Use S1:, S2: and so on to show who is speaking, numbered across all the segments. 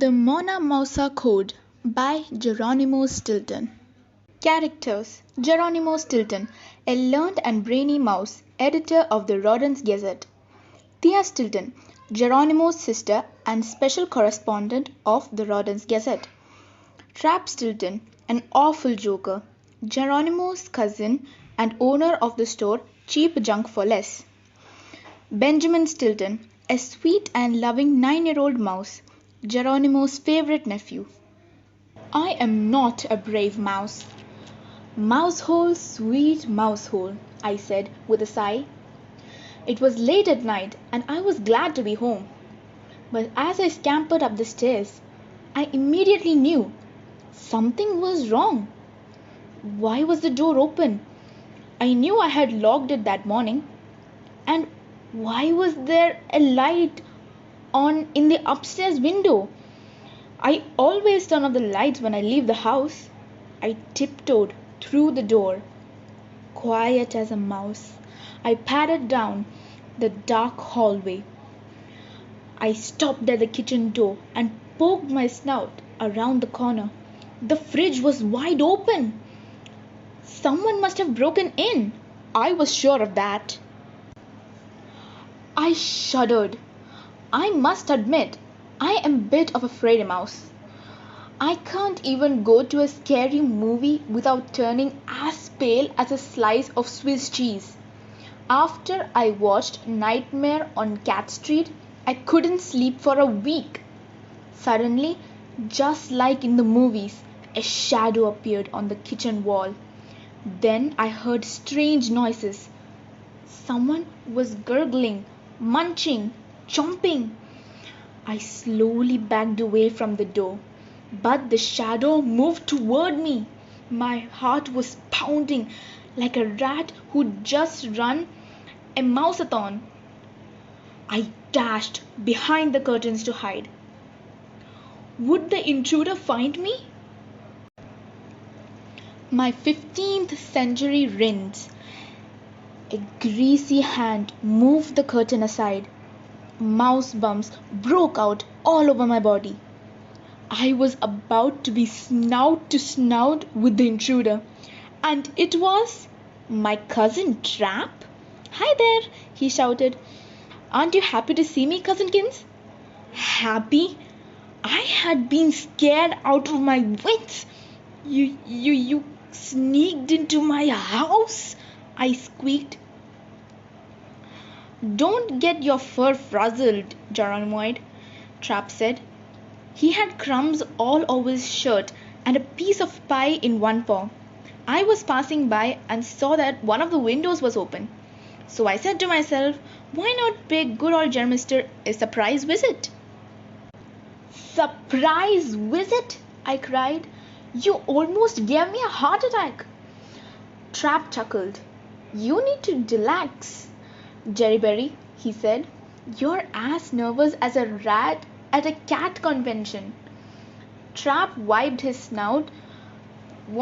S1: The Mona Mousa Code by Geronimo Stilton. Characters: Geronimo Stilton, a learned and brainy mouse, editor of the Rodent's Gazette. Thea Stilton, Geronimo's sister and special correspondent of the Rodent's Gazette. Trap Stilton, an awful joker, Geronimo's cousin and owner of the store Cheap Junk for Less. Benjamin Stilton, a sweet and loving 9-year-old mouse, Geronimo's favorite nephew. I am not a brave mouse. Mousehole, sweet mousehole, I said with a sigh. It was late at night and I was glad to be home. But as I scampered up the stairs, I immediately knew something was wrong. Why was the door open? I knew I had locked it that morning. And why was there a light on in the upstairs window? I always turn off the lights when I leave the house. I tiptoed through the door. Quiet as a mouse, I padded down the dark hallway. I stopped at the kitchen door and poked my snout around the corner. The fridge was wide open. Someone must have broken in. I was sure of that. I shuddered. I must admit, I am a bit of a fraidy mouse. I can't even go to a scary movie without turning as pale as a slice of Swiss cheese. After I watched Nightmare on Cat Street, I couldn't sleep for a week. Suddenly, just like in the movies, a shadow appeared on the kitchen wall. Then I heard strange noises. Someone was gurgling, munching, chomping. I slowly backed away from the door, but the shadow moved toward me. My heart was pounding like a rat who'd just run a mouseathon. I dashed behind the curtains to hide. Would the intruder find me? My 15th century rinds. A greasy hand moved the curtain aside. Mouse bumps broke out all over my body. I was about to be snout to snout with the intruder, and it was my cousin Trap. "Hi there," he shouted. "Aren't you happy to see me, Cousinkins?" Happy? I had been scared out of my wits. You sneaked into my house, I squeaked. "Don't get your fur frazzled, Geronimoid," Trap said. He had crumbs all over his shirt and a piece of pie in one paw. I was passing by and saw that one of the windows was open. So I said to myself, why not pay good old Germister a surprise visit? "Surprise visit?" I cried. "You almost gave me a heart attack." Trap chuckled. "You need to relax, Jerryberry," he said. "You're as nervous as a rat at a cat convention." Trap wiped his snout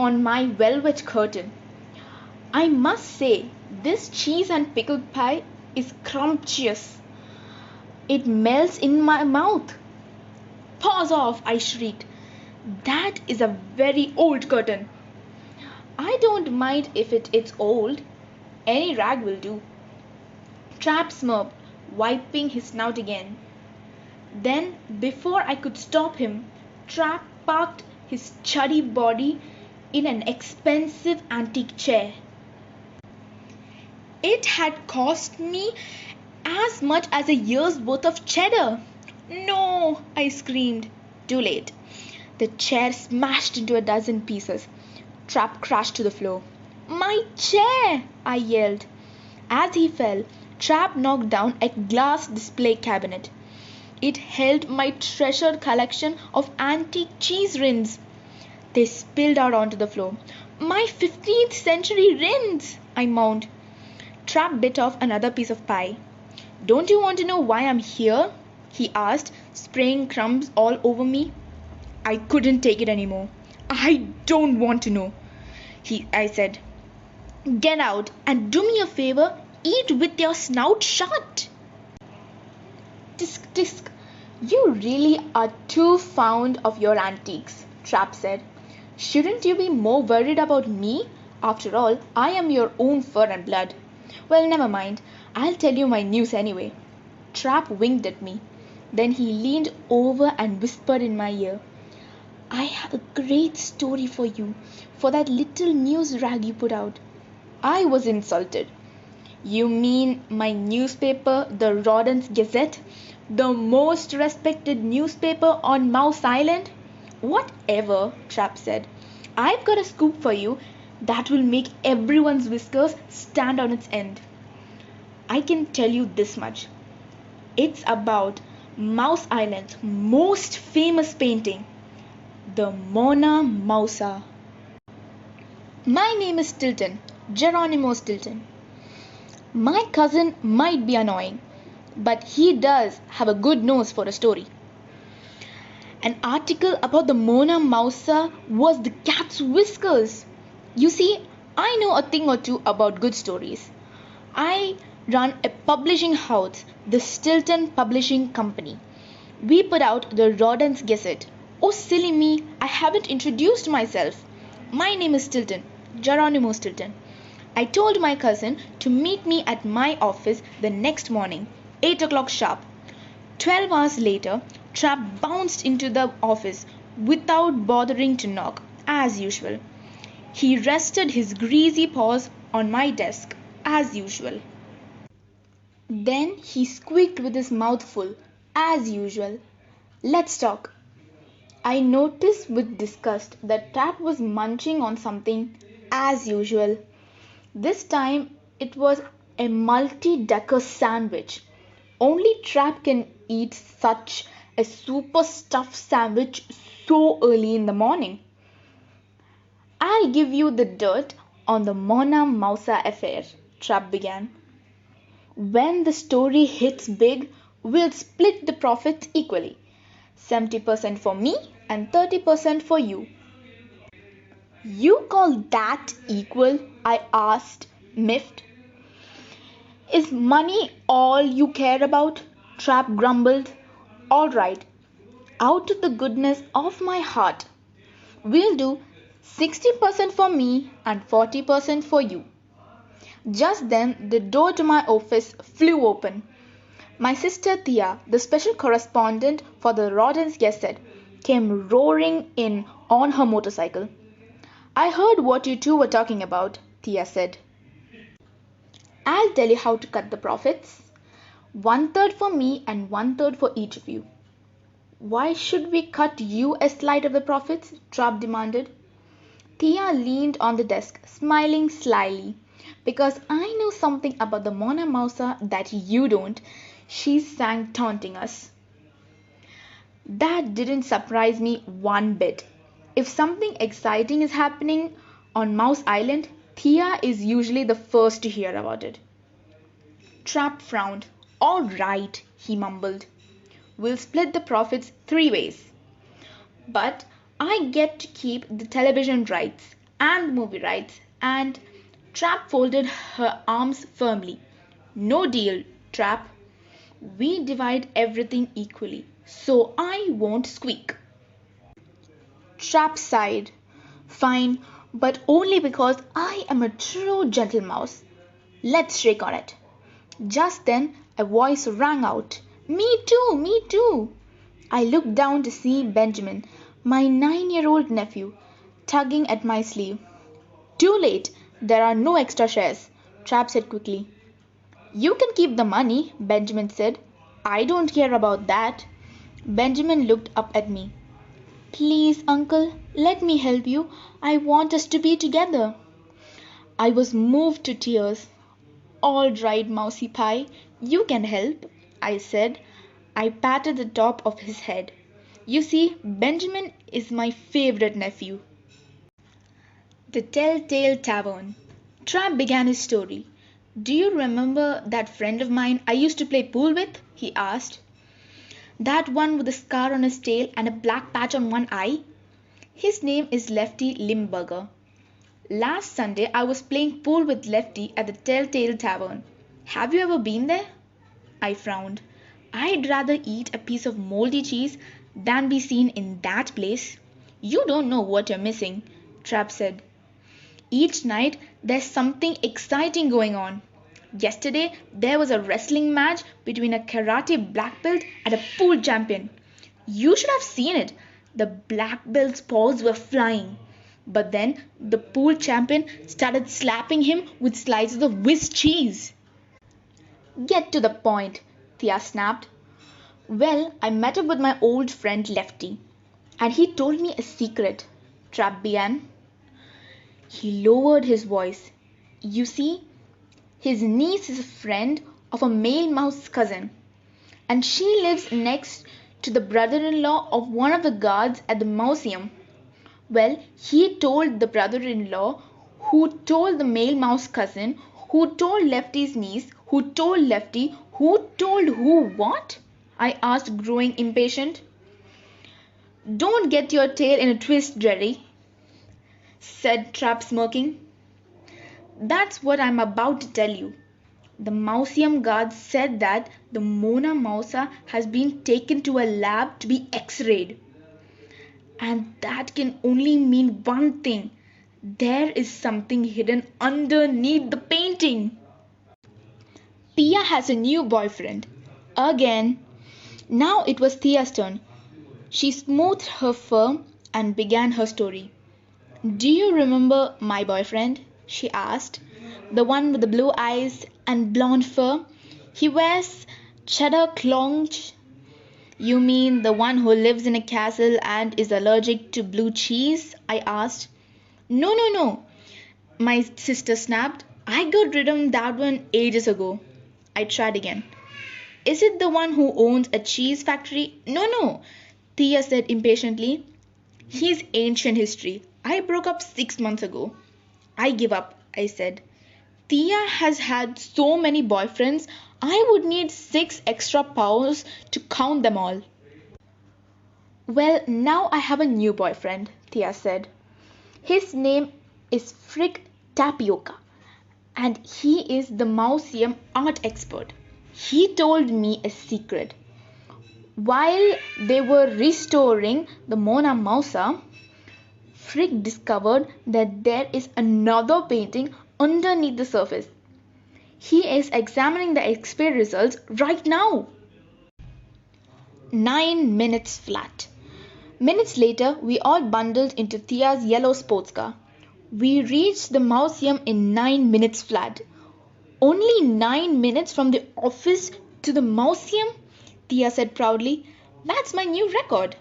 S1: on my velvet curtain. "I must say, this cheese and pickle pie is scrumptious. It melts in my mouth." "Paws off," I shrieked. "That is a very old curtain." "I don't mind if it's old. Any rag will do." Trap smirked, wiping his snout again. Then, before I could stop him, Trap parked his chuddy body in an expensive antique chair. It had cost me as much as a year's worth of cheddar. "No!" I screamed. Too late. The chair smashed into a dozen pieces. Trap crashed to the floor. "My chair!" I yelled. As he fell, Trap knocked down a glass display cabinet. It held my treasured collection of antique cheese rinds. They spilled out onto the floor. "My 15th century rinds!" I moaned. Trap bit off another piece of pie. "Don't you want to know why I'm here?" he asked, spraying crumbs all over me. I couldn't take it anymore. "I don't want to know," I said. "Get out and do me a favor. Eat with your snout shut." Tisk tisk. You really are too fond of your antiques, Trap said. Shouldn't you be more worried about me? After all, I am your own fur and blood. Well, never mind. I'll tell you my news anyway. Trap winked at me. Then he leaned over and whispered in my ear. I have a great story for you, for that little news rag you put out. I was insulted. You mean my newspaper, the Rodent's Gazette? The most respected newspaper on Mouse Island? Whatever, Trap said. I've got a scoop for you that will make everyone's whiskers stand on its end. I can tell you this much. It's about Mouse Island's most famous painting, the Mona Mousa. My name is Stilton, Geronimo Stilton. My cousin might be annoying, but he does have a good nose for a story. An article about the Mona Mousa was the cat's whiskers. You see, I know a thing or two about good stories. I run a publishing house, the Stilton Publishing Company. We put out the Rodent's Gazette. Oh, silly me, I haven't introduced myself. My name is Stilton, Geronimo Stilton. I told my cousin to meet me at my office the next morning, 8 o'clock sharp. 12 hours later, Trap bounced into the office without bothering to knock, as usual. He rested his greasy paws on my desk, as usual. Then he squeaked with his mouth full, as usual. Let's talk. I noticed with disgust that Trap was munching on something, as usual. This time it was a multi-decker sandwich. Only Trap can eat such a super stuffed sandwich so early in the morning. I'll give you the dirt on the Mona Mousa affair, Trap began. When the story hits big, we'll split the profits equally. 70% for me and 30% for you. You call that equal? I asked, miffed. Is money all you care about? Trap grumbled. All right, out of the goodness of my heart, we'll do 60% for me and 40% for you. Just then, the door to my office flew open. My sister Thea, the special correspondent for the Rodent's Gazette, came roaring in on her motorcycle. I heard what you two were talking about, Thea said. I'll tell you how to cut the profits. 1/3 for me and 1/3 for each of you. Why should we cut you a slice of the profits? Trap demanded. Thea leaned on the desk, smiling slyly. Because I know something about the Mona Mousa that you don't, she sang, taunting us. That didn't surprise me one bit. If something exciting is happening on Mouse Island, Thea is usually the first to hear about it. Trap frowned. All right, he mumbled. We'll split the profits 3 ways. But I get to keep the television rights and movie rights, and Trap folded her arms firmly. No deal, Trap. We divide everything equally, so I won't squeak. Trap sighed. Fine, but only because I am a true gentle mouse. Let's shake on it. Just then a voice rang out. Me too, me too. I looked down to see Benjamin, my 9-year-old nephew, tugging at my sleeve. Too late, there are no extra shares, Trap said quickly. You can keep the money, Benjamin said. I don't care about that. Benjamin looked up at me. Please, uncle, let me help you. I want us to be together. I was moved to tears. All right, Mousy Pie, you can help, I said. I patted the top of his head. You see, Benjamin is my favorite nephew. The Telltail Tavern. Trap began his story. Do you remember that friend of mine I used to play pool with? He asked. That one with a scar on his tail and a black patch on one eye? His name is Lefty Limburger. Last Sunday I was playing pool with Lefty at the Telltale Tavern. Have you ever been there? I frowned. I'd rather eat a piece of moldy cheese than be seen in that place. You don't know what you're missing, Trap said. Each night there's something exciting going on. Yesterday there was a wrestling match between a karate black belt and a pool champion. You should have seen it. The black belt's paws were flying. But then the pool champion started slapping him with slices of whisk cheese. Get to the point, Thea snapped. Well, I met up with my old friend Lefty, and he told me a secret, Trap began. He lowered his voice. You see, his niece is a friend of a male mouse cousin, and she lives next to the brother-in-law of one of the guards at the museum. Well, he told the brother-in-law, who told the male mouse cousin, who told Lefty's niece, who told Lefty, who told who what? I asked, growing impatient. Don't get your tail in a twist, Jerry, said Trap, smirking. That's what I'm about to tell you. The museum guards said that the Mona Mousa has been taken to a lab to be x-rayed. And that can only mean one thing. There is something hidden underneath the painting. Thea has a new boyfriend. Again. Now it was Thea's turn. She smoothed her fur and began her story. Do you remember my boyfriend? She asked. The one with the blue eyes and blonde fur. He wears cheddar clogs. You mean the one who lives in a castle and is allergic to blue cheese? I asked. No, my sister snapped. I got rid of that one ages ago. I tried again. Is it the one who owns a cheese factory? No, Thea said impatiently. He's ancient history. I broke up 6 months ago. I give up, I said. Thea has had so many boyfriends, I would need 6 extra powers to count them all. Well, now I have a new boyfriend, Thea said. His name is Frick Tapioca, and he is the museum art expert. He told me a secret. While they were restoring the Mona Mousa, Frick discovered that there is another painting underneath the surface. He is examining the X-ray results right now. 9 minutes flat. Minutes later, we all bundled into Thea's yellow sports car. We reached the museum in 9 minutes flat. Only 9 minutes from the office to the museum, Thea said proudly. That's my new record.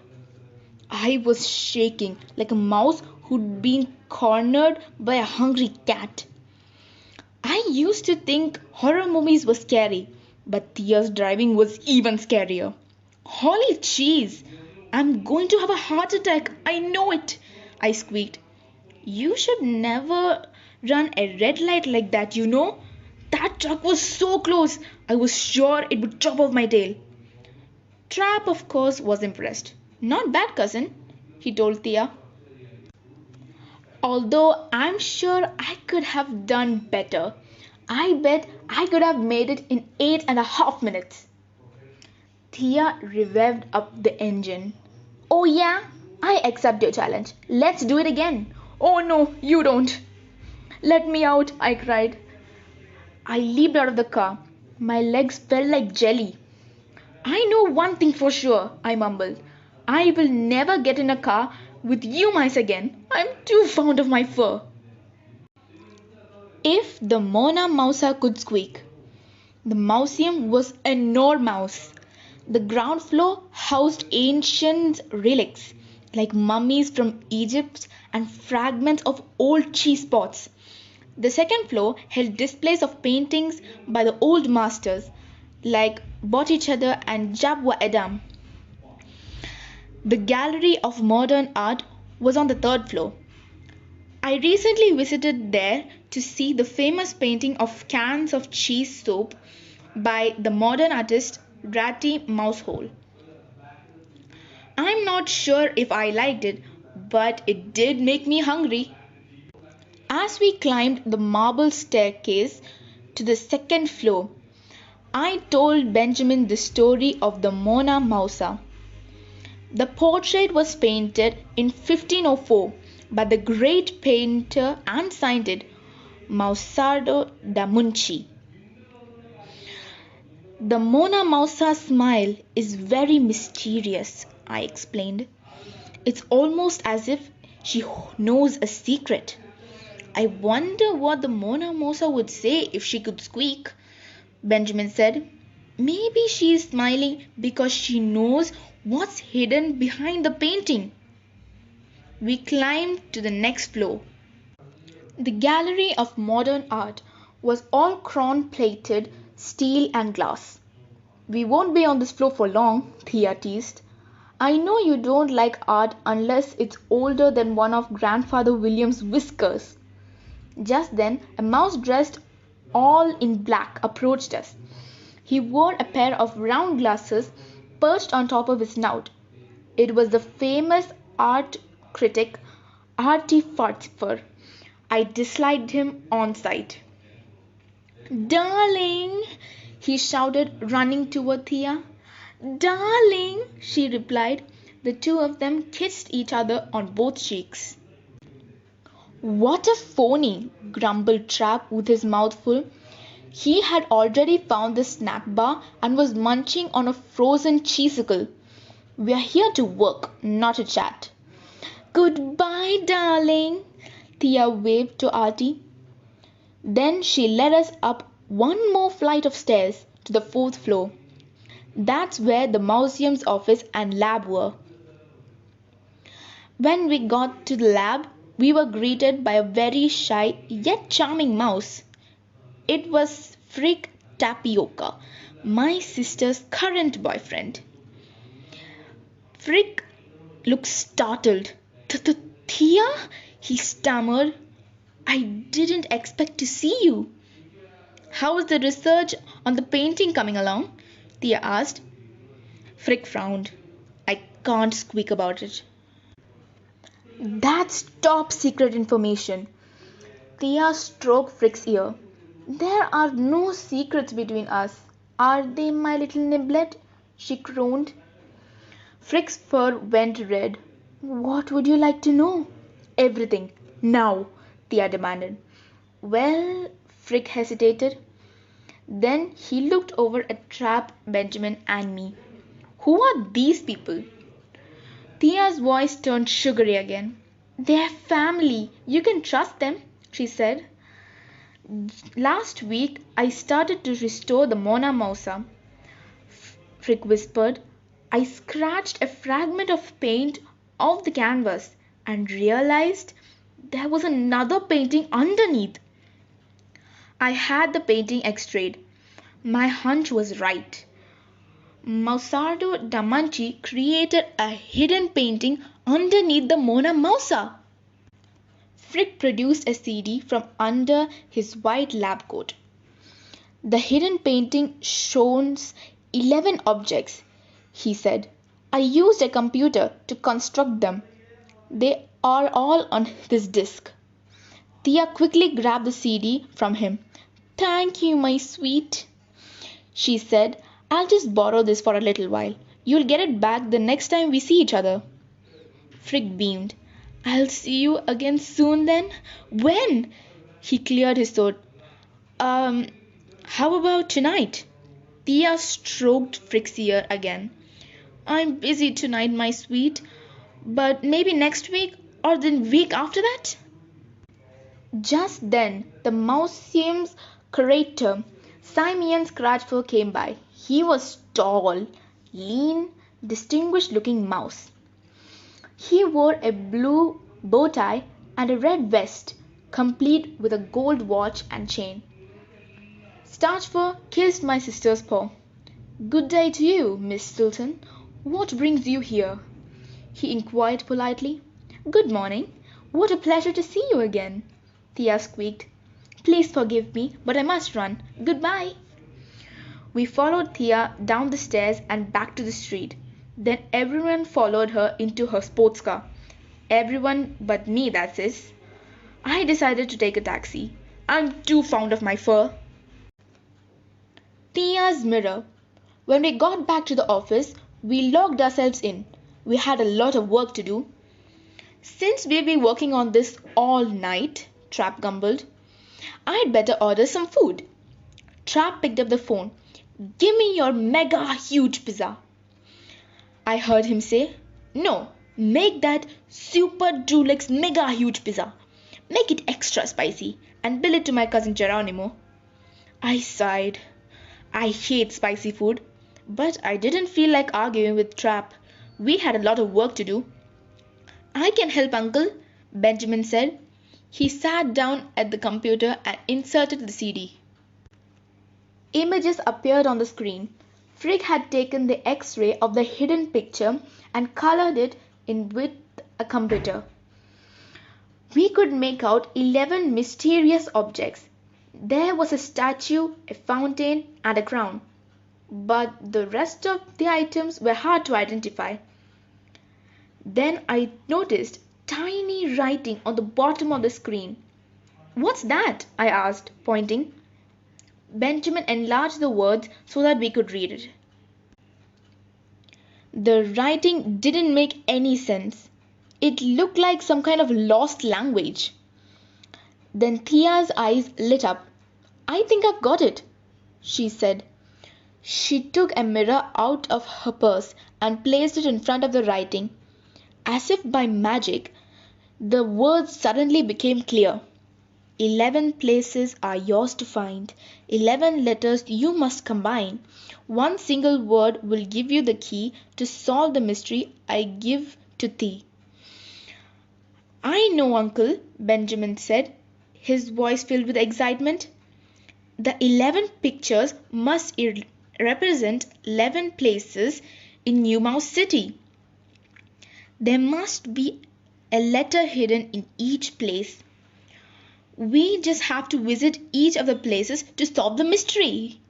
S1: I was shaking like a mouse who'd been cornered by a hungry cat. I used to think horror movies were scary, but Thea's driving was even scarier. Holy cheese! I'm going to have a heart attack. I know it, I squeaked. You should never run a red light like that, you know. That truck was so close. I was sure it would chop off my tail. Trap, of course, was impressed. Not bad, cousin, he told Thea. Although I'm sure I could have done better. I bet I could have made it in 8.5 minutes. Thea revved up the engine. Oh yeah, I accept your challenge. Let's do it again. Oh no, you don't. Let me out, I cried. I leaped out of the car. My legs felt like jelly. I know one thing for sure, I mumbled. I will never get in a car with you mice again. I'm too fond of my fur. If the Mona Mousa could squeak. The museum was enormous. The ground floor housed ancient relics like mummies from Egypt and fragments of old cheese pots. The second floor held displays of paintings by the old masters like Botticelli and Jabwa Edam. The gallery of modern art was on the third floor. I recently visited there to see the famous painting of cans of cheese soap by the modern artist Ratty Mousehole. I'm not sure if I liked it, but it did make me hungry. As we climbed the marble staircase to the second floor, I told Benjamin the story of the Mona Mousa. The portrait was painted in 1504 by the great painter and scientist Mousa da Vinci. The Mona Mousa smile is very mysterious, I explained. It's almost as if she knows a secret. I wonder what the Mona Mousa would say if she could squeak, Benjamin said. Maybe she is smiling because she knows what's hidden behind the painting. We climbed to the next floor. The gallery of modern art was all crown-plated steel and glass. We won't be on this floor for long, Thea teased. I know you don't like art unless it's older than one of Grandfather William's whiskers. Just then, a mouse dressed all in black approached us. He wore a pair of round glasses perched on top of his snout. It was the famous art critic Artie Fartfer. I disliked him on sight. "Darling!" he shouted, running toward Thea. "Darling!" she replied. The two of them kissed each other on both cheeks. "What a phony!" grumbled Trap with his mouth full. He had already found the snack bar and was munching on a frozen cheesicle. "We're here to work, not to chat." "Goodbye, darling," Thea waved to Artie. Then she led us up one more flight of stairs to the fourth floor. That's where the museum's office and lab were. When we got to the lab, we were greeted by a very shy yet charming mouse. It was Frick Tapioca, my sister's current boyfriend. Frick looked startled. "Thea?" he stammered. "I didn't expect to see you." "How is the research on the painting coming along?" Thea asked. Frick frowned. "I can't squeak about it." "That's top secret information." Thea stroked Frick's ear. "There are no secrets between us, are they, my little niblet?" she crooned. Frick's fur went red. "What would you like to know?" "Everything, now," Thea demanded. "Well," Frick hesitated. Then he looked over at Trap, Benjamin, and me. "Who are these people?" Thea's voice turned sugary again. "They're family. You can trust them," she said. "Last week I started to restore the Mona Mousa," Frick whispered. "I scratched a fragment of paint off the canvas and realized there was another painting underneath." I had the painting x-rayed. My hunch was right. Mousa da Vinci created a hidden painting underneath the Mona Mousa. Frick produced a CD from under his white lab coat. "The hidden painting shows 11 objects," he said. "I used a computer to construct them. They are all on this disc." Thea quickly grabbed the CD from him. "Thank you, my sweet," she said. "I'll just borrow this for a little while. You'll get it back the next time we see each other." Frick beamed. "I'll see you again soon then." "When?" He cleared his throat. How about tonight?" Thea stroked Frick's ear again. "I'm busy tonight, my sweet, but maybe next week or the week after that." Just then the museum's curator, Simeon Scratchfur, came by. He was tall, lean, distinguished-looking mouse. He wore a blue bow tie and a red vest, complete with a gold watch and chain. Starchfur kissed my sister's paw. "Good day to you, Miss Stilton. What brings you here?" he inquired politely. "Good morning. What a pleasure to see you again," Thea squeaked. "Please forgive me, but I must run. Goodbye." We followed Thea down the stairs and back to the street. Then everyone followed her into her sports car. Everyone but me, that is. I decided to take a taxi. I'm too fond of my fur. Thea's mirror. When we got back to the office, we locked ourselves in. We had a lot of work to do. Since we've been working on this all night, Trap grumbled, I'd better order some food. Trap picked up the phone. Give me your mega huge pizza. I heard him say, no, make that super deluxe mega huge pizza. Make it extra spicy and bill it to my cousin Geronimo. I sighed. I hate spicy food, but I didn't feel like arguing with Trap. We had a lot of work to do. I can help, Uncle, Benjamin said. He sat down at the computer and inserted the CD. Images appeared on the screen. Frigg had taken the X-ray of the hidden picture and colored it in with a computer. We could make out 11 mysterious objects. There was a statue, a fountain, and a crown. But the rest of the items were hard to identify. Then I noticed tiny writing on the bottom of the screen. What's that? I asked, pointing. Benjamin enlarged the words so that we could read it. The writing didn't make any sense. It looked like some kind of lost language. Then Thea's eyes lit up. I think I've got it, she said. She took a mirror out of her purse and placed it in front of the writing. As if by magic, the words suddenly became clear. 11 places are yours to find. 11 letters you must combine. One single word will give you the key to solve the mystery I give to thee. I know, Uncle, Benjamin said, his voice filled with excitement. The 11 pictures must represent 11 places in Mousa City. There must be a letter hidden in each place. We just have to visit each of the places to solve the mystery.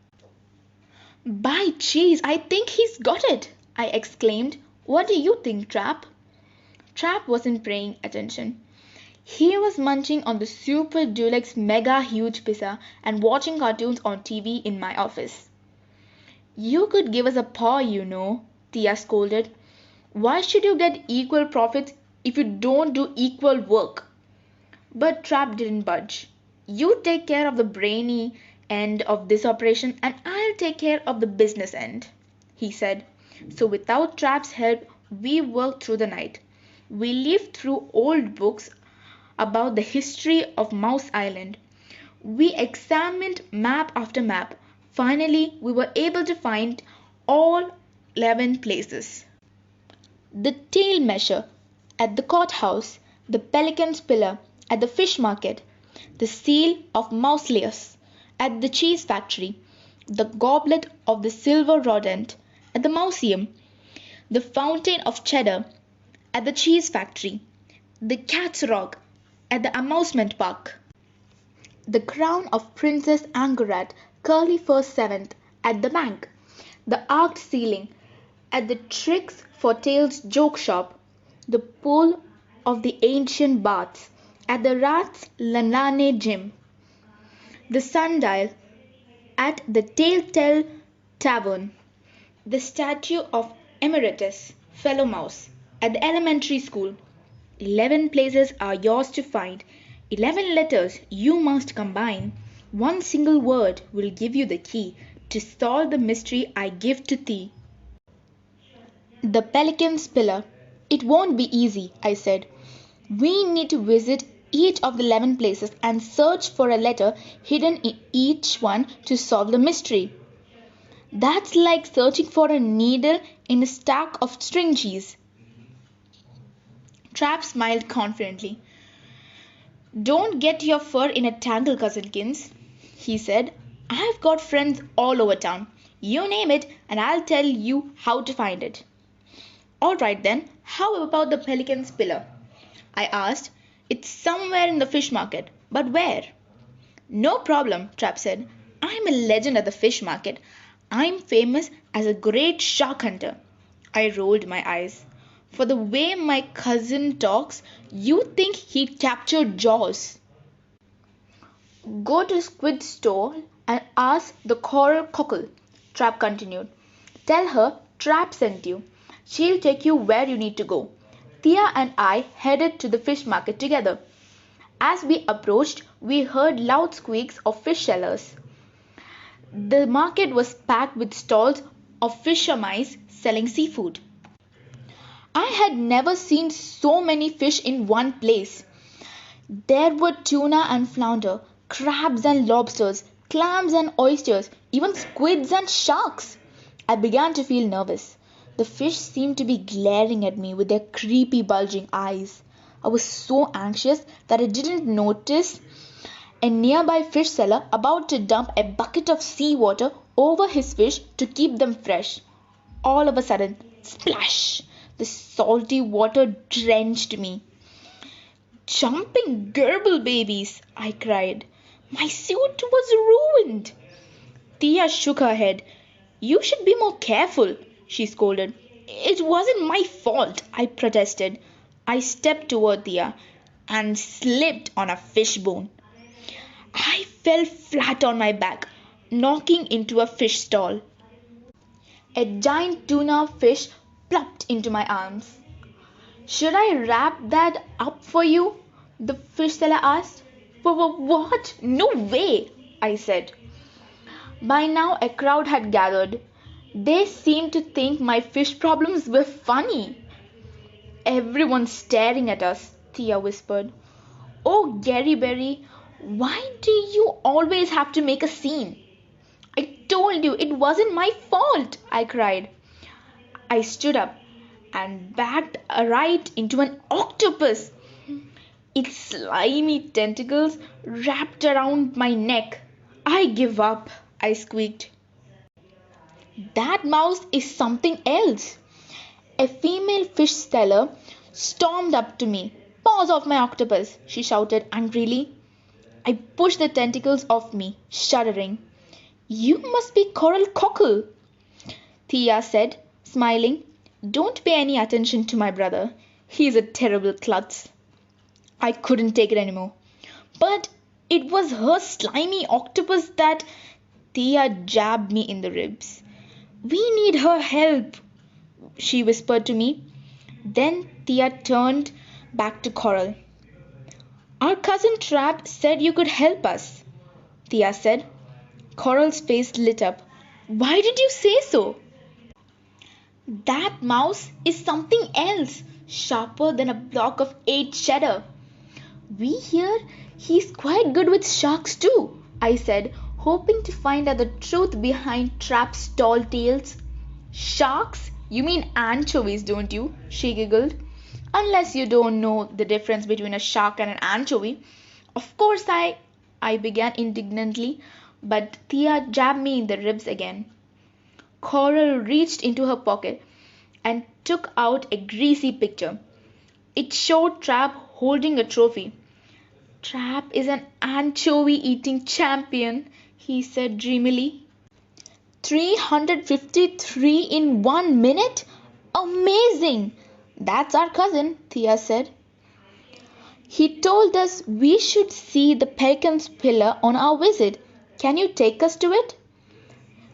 S1: By cheese, I think he's got it, I exclaimed. What do you think, Trap? Trap wasn't paying attention. He was munching on the super deluxe mega huge pizza and watching cartoons on TV in my office. You could give us a paw, you know, Thea scolded. Why should you get equal profits if you don't do equal work? But Trap didn't budge. You take care of the brainy end of this operation and I'll take care of the business end, he said. So without Trap's help, we worked through the night. We lived through old books about the history of Mousa Island. We examined map after map. Finally, we were able to find all 11 places. The tail measure at the courthouse, the pelican's pillar at the fish market, the seal of Mausoleus at the cheese factory, the goblet of the silver rodent at the museum, the fountain of cheddar at the cheese factory, the cat's rock at the amusement park, the crown of Princess Angorat Curly Fur 7th at the bank, the arched ceiling at the Tricks for Tales joke shop, the pool of the ancient baths at the Rat's Lanane gym, the sundial at the Telltail Tavern, the statue of Emeritus, fellowmouse, at the elementary school. 11 places are yours to find. 11 letters you must combine. One single word will give you the key to solve the mystery I give to thee. The pelican's pillar. It won't be easy, I said. We need to visit each of the 11 places and search for a letter hidden in each one to solve the mystery. That's like searching for a needle in a stack of string cheese. Trap smiled confidently. Don't get your fur in a tangle, Cousinkins, he said. I've got friends all over town. You name it and I'll tell you how to find it. All right then, how about the pelican's pillar? I asked. It's somewhere in the fish market, but where? No problem, Trap said. I'm a legend at the fish market. I'm famous as a great shark hunter. I rolled my eyes. For the way my cousin talks, you'd think he'd captured Jaws. Go to Squid's store and ask the coral cockle," Trap continued. "Tell her Trap sent you. She'll take you where you need to go." Thea and I headed to the fish market together. As we approached, we heard loud squeaks of fish sellers. The market was packed with stalls of fishermice selling seafood. I had never seen so many fish in one place. There were tuna and flounder, crabs and lobsters, clams and oysters, even squids and sharks. I began to feel nervous. The fish seemed to be glaring at me with their creepy bulging eyes. I was so anxious that I didn't notice a nearby fish seller about to dump a bucket of seawater over his fish to keep them fresh. All of a sudden, splash! The salty water drenched me. "Jumping gerbil babies!" I cried. "My suit was ruined!" Thea shook her head. "You should be more careful," she scolded. "It wasn't my fault," I protested. I stepped toward Thea and slipped on a fish bone. I fell flat on my back, knocking into a fish stall. A giant tuna fish plopped into my arms. "Should I wrap that up for you?" the fish seller asked. "What? No way," I said. By now a crowd had gathered. They seemed to think my fish problems were funny. "Everyone's staring at us," Thea whispered. "Oh, Gary Berry, why do you always have to make a scene?" "I told you it wasn't my fault," I cried. I stood up and backed right into an octopus. Its slimy tentacles wrapped around my neck. "I give up," I squeaked. "That mouse is something else." A female fish seller stormed up to me. "Paws off my octopus," she shouted angrily. I pushed the tentacles off me, shuddering. "You must be Coral Cockle," Thea said, smiling. "Don't pay any attention to my brother. He's a terrible klutz." I couldn't take it anymore. "But it was her slimy octopus that—" Thea jabbed me in the ribs. "We need her help," she whispered to me. Then Thea turned back to Coral. "Our cousin Trap said you could help us," Thea said. Coral's face lit up. "Why did you say so?" "That mouse is something else, sharper than a block of 8 cheddar. We hear he's quite good with sharks too," I said, hoping to find out the truth behind Trap's tall tales. "Sharks? You mean anchovies, don't you?" she giggled. "Unless you don't know the difference between a shark and an anchovy." "Of course I began indignantly, but Thea jabbed me in the ribs again. Coral reached into her pocket and took out a greasy picture. It showed Trap holding a trophy. "Trap is an anchovy-eating champion," he said dreamily. 353 in 1 minute? Amazing! "That's our cousin," Thea said. "He told us we should see the pelican's pillar on our visit. Can you take us to it?"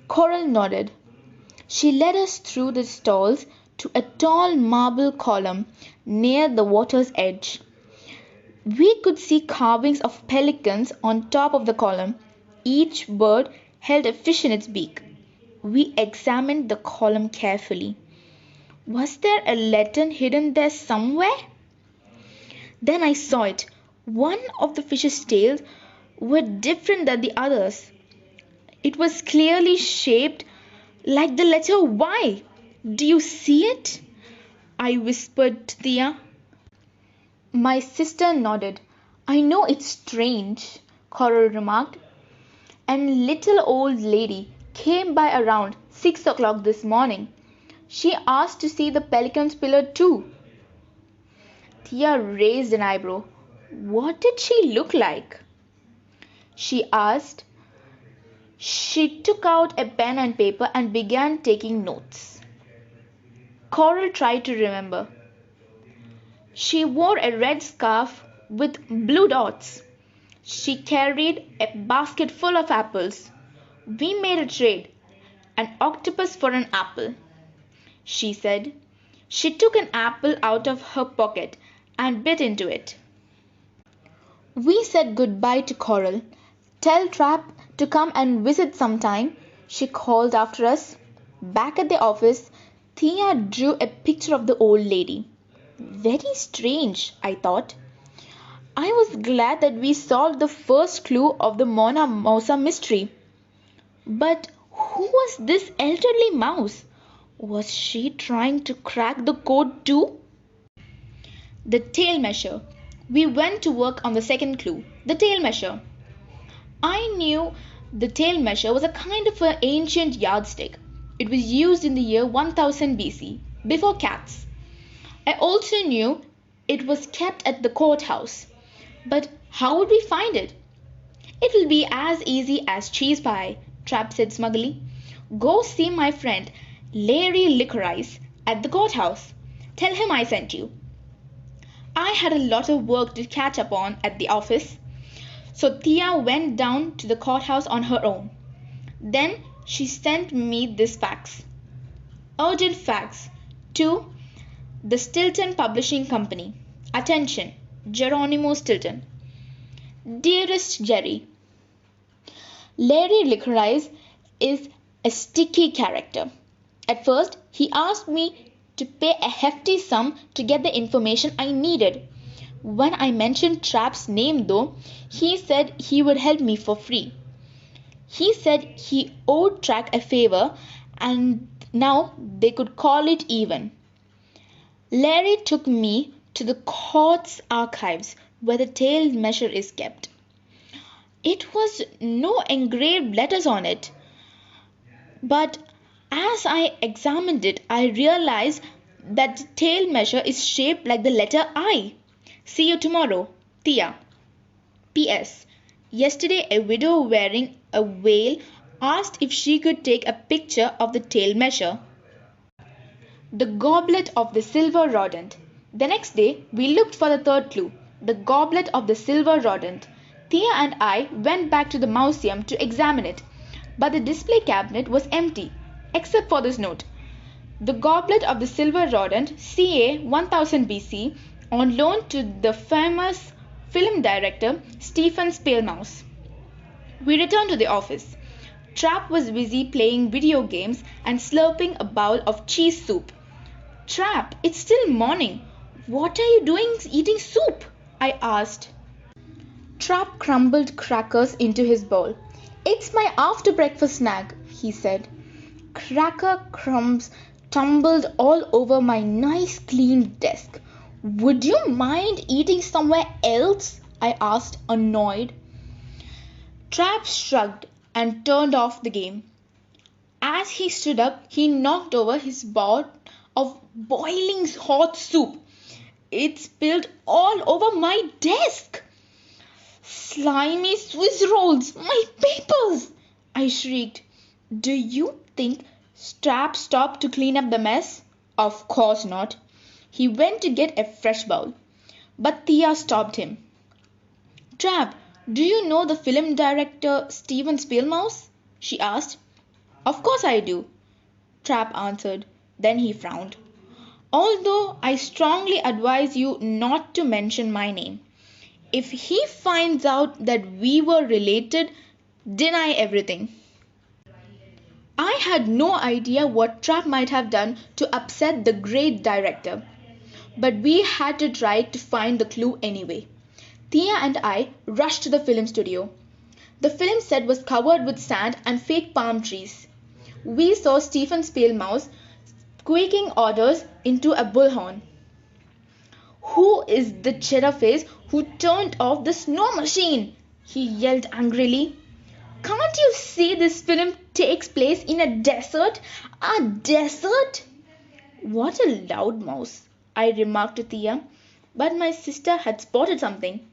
S1: Coral nodded. She led us through the stalls to a tall marble column near the water's edge. We could see carvings of pelicans on top of the column. Each bird held a fish in its beak. We examined the column carefully. Was there a letter hidden there somewhere? Then I saw it. One of the fish's tails were different than the others. It was clearly shaped like the letter Y. "Do you see it?" I whispered to Thea. My sister nodded. "I know it's strange," Coral remarked. "And little old lady came by around 6 o'clock this morning. She asked to see the pelican's pillar too." Thea raised an eyebrow. "What did she look like?" she asked. She took out a pen and paper and began taking notes. Coral tried to remember. "She wore a red scarf with blue dots. She carried a basket full of apples. We made a trade, an octopus for an apple, she said. She took an apple out of her pocket and bit into it. We said goodbye to Coral. Tell Trap to come and visit sometime, she called after us. Back at the office, Thea drew a picture of the old lady. Very strange, I thought. I was glad that we solved the first clue of the Mona Mousa mystery. But who was this elderly mouse? Was she trying to crack the code too? The tail measure. We went to work on the second clue, the tail measure. I knew the tail measure was a kind of an ancient yardstick. It was used in the year 1000 BC, before cats. I also knew it was kept at the courthouse. But how would we find it? It will be as easy as cheese pie, Trap said smugly. Go see my friend Larry Licorice at the courthouse. Tell him I sent you. I had a lot of work to catch up on at the office, so Thea went down to the courthouse on her own. Then she sent me this fax. Urgent fax to the Stilton Publishing Company. Attention, Geronimo Stilton. Dearest Jerry, Larry Licorice is a sticky character. At first, he asked me to pay a hefty sum to get the information I needed. When I mentioned Trap's name, though, he said he would help me for free. He said he owed Trap a favor and now they could call it even. Larry took me to the court's archives where the tail measure is kept. It was no engraved letters on it, but as I examined it, I realized that the tail measure is shaped like the letter I. See you tomorrow, Thea. P.S. Yesterday, a widow wearing a veil asked if she could take a picture of the tail measure. The goblet of the silver rodent. The next day, we looked for the third clue, the goblet of the silver rodent. Thea and I went back to the museum to examine it, but the display cabinet was empty, except for this note. The goblet of the silver rodent, ca 1000 BC, on loan to the famous film director Stephen Mouse. We returned to the office. Trap was busy playing video games and slurping a bowl of cheese soup. Trap, it's still morning. What are you doing eating soup? I asked. Trap crumbled crackers into his bowl. It's my after breakfast snack, he said. Cracker crumbs tumbled all over my nice clean desk. Would you mind eating somewhere else? I asked, annoyed. Trap shrugged and turned off the game. As he stood up, he knocked over his bowl of boiling hot soup. It spilled all over my desk. Slimy Swiss rolls, my papers! I shrieked. Do you think Trap stopped to clean up the mess? Of course not. He went to get a fresh bowl. But Thea stopped him. Trap, do you know the film director Steven Spielmouse? She asked. Of course I do, Trap answered. Then he frowned. Although I strongly advise you not to mention my name. If he finds out that we were related, deny everything. I had no idea what Trap might have done to upset the great director. But we had to try to find the clue anyway. Thea and I rushed to the film studio. The film set was covered with sand and fake palm trees. We saw Stephen Spielmouse squeaking orders into a bullhorn. Who is the cheddarface who turned off the snow machine? He yelled angrily. Can't you see this film takes place in a desert? A desert? What a loud mouse, I remarked to Thea, but my sister had spotted something.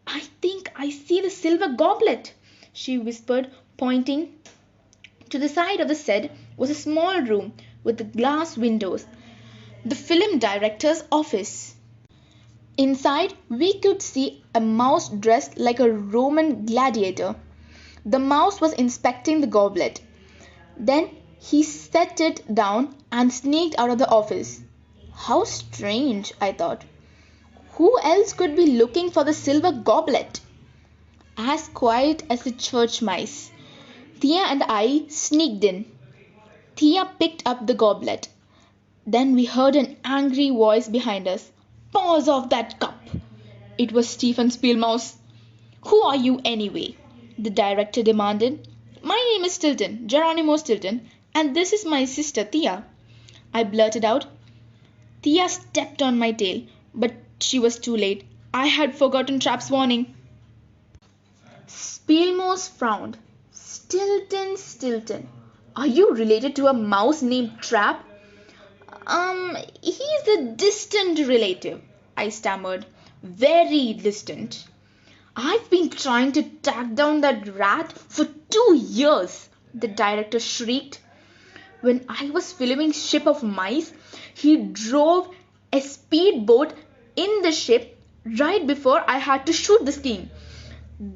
S1: I think I see the silver goblet, she whispered, pointing. To the side of the set was a small room with glass windows, the film director's office. Inside, we could see a mouse dressed like a Roman gladiator. The mouse was inspecting the goblet. Then he set it down and sneaked out of the office. How strange, I thought. Who else could be looking for the silver goblet? As quiet as the church mice, Thea and I sneaked in. Thea picked up the goblet. Then we heard an angry voice behind us. Paws off that cup! It was Stephen Spielmouse. Who are you anyway? The director demanded. My name is Stilton, Geronimo Stilton, and this is my sister Thea, I blurted out. Thea stepped on my tail, but she was too late. I had forgotten Trap's warning. Spielmouse frowned. Stilton, Stilton. Are you related to a mouse named Trap? He's a distant relative, I stammered. Very distant. I've been trying to track down that rat for 2 years, the director shrieked. When I was filming Ship of Mice, he drove a speedboat in the ship right before I had to shoot the scene.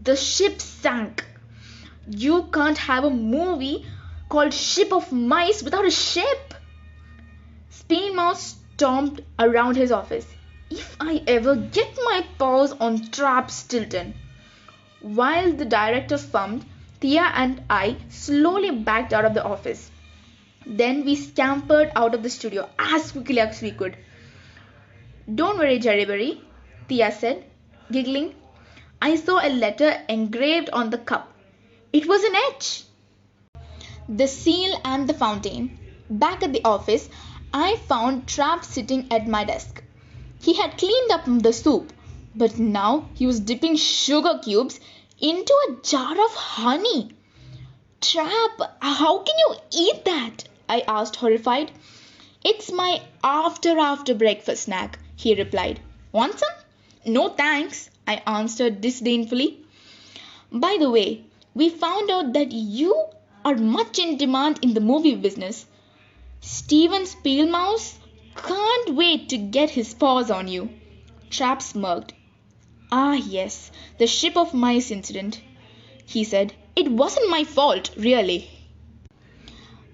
S1: The ship sank. You can't have a movie called Ship of Mice without a ship. Spielmouse stomped around his office. If I ever get my paws on Trap Stilton. While the director fumed, Thea and I slowly backed out of the office. Then we scampered out of the studio as quickly as we could. Don't worry, Jerryberry, Thea said, giggling. I saw a letter engraved on the cup. It was an H. The seal and the fountain. Back at the office, I found Trap sitting at my desk. He had cleaned up the soup, but now he was dipping sugar cubes into a jar of honey. Trap, how can you eat that? I asked, horrified. It's my after breakfast snack, he replied. Want some? No thanks, I answered disdainfully. By the way, we found out that you are much in demand in the movie business. Steven Spielmouse can't wait to get his paws on you. Trap smirked. Ah yes, the Ship of Mice incident, he said. It wasn't my fault, really.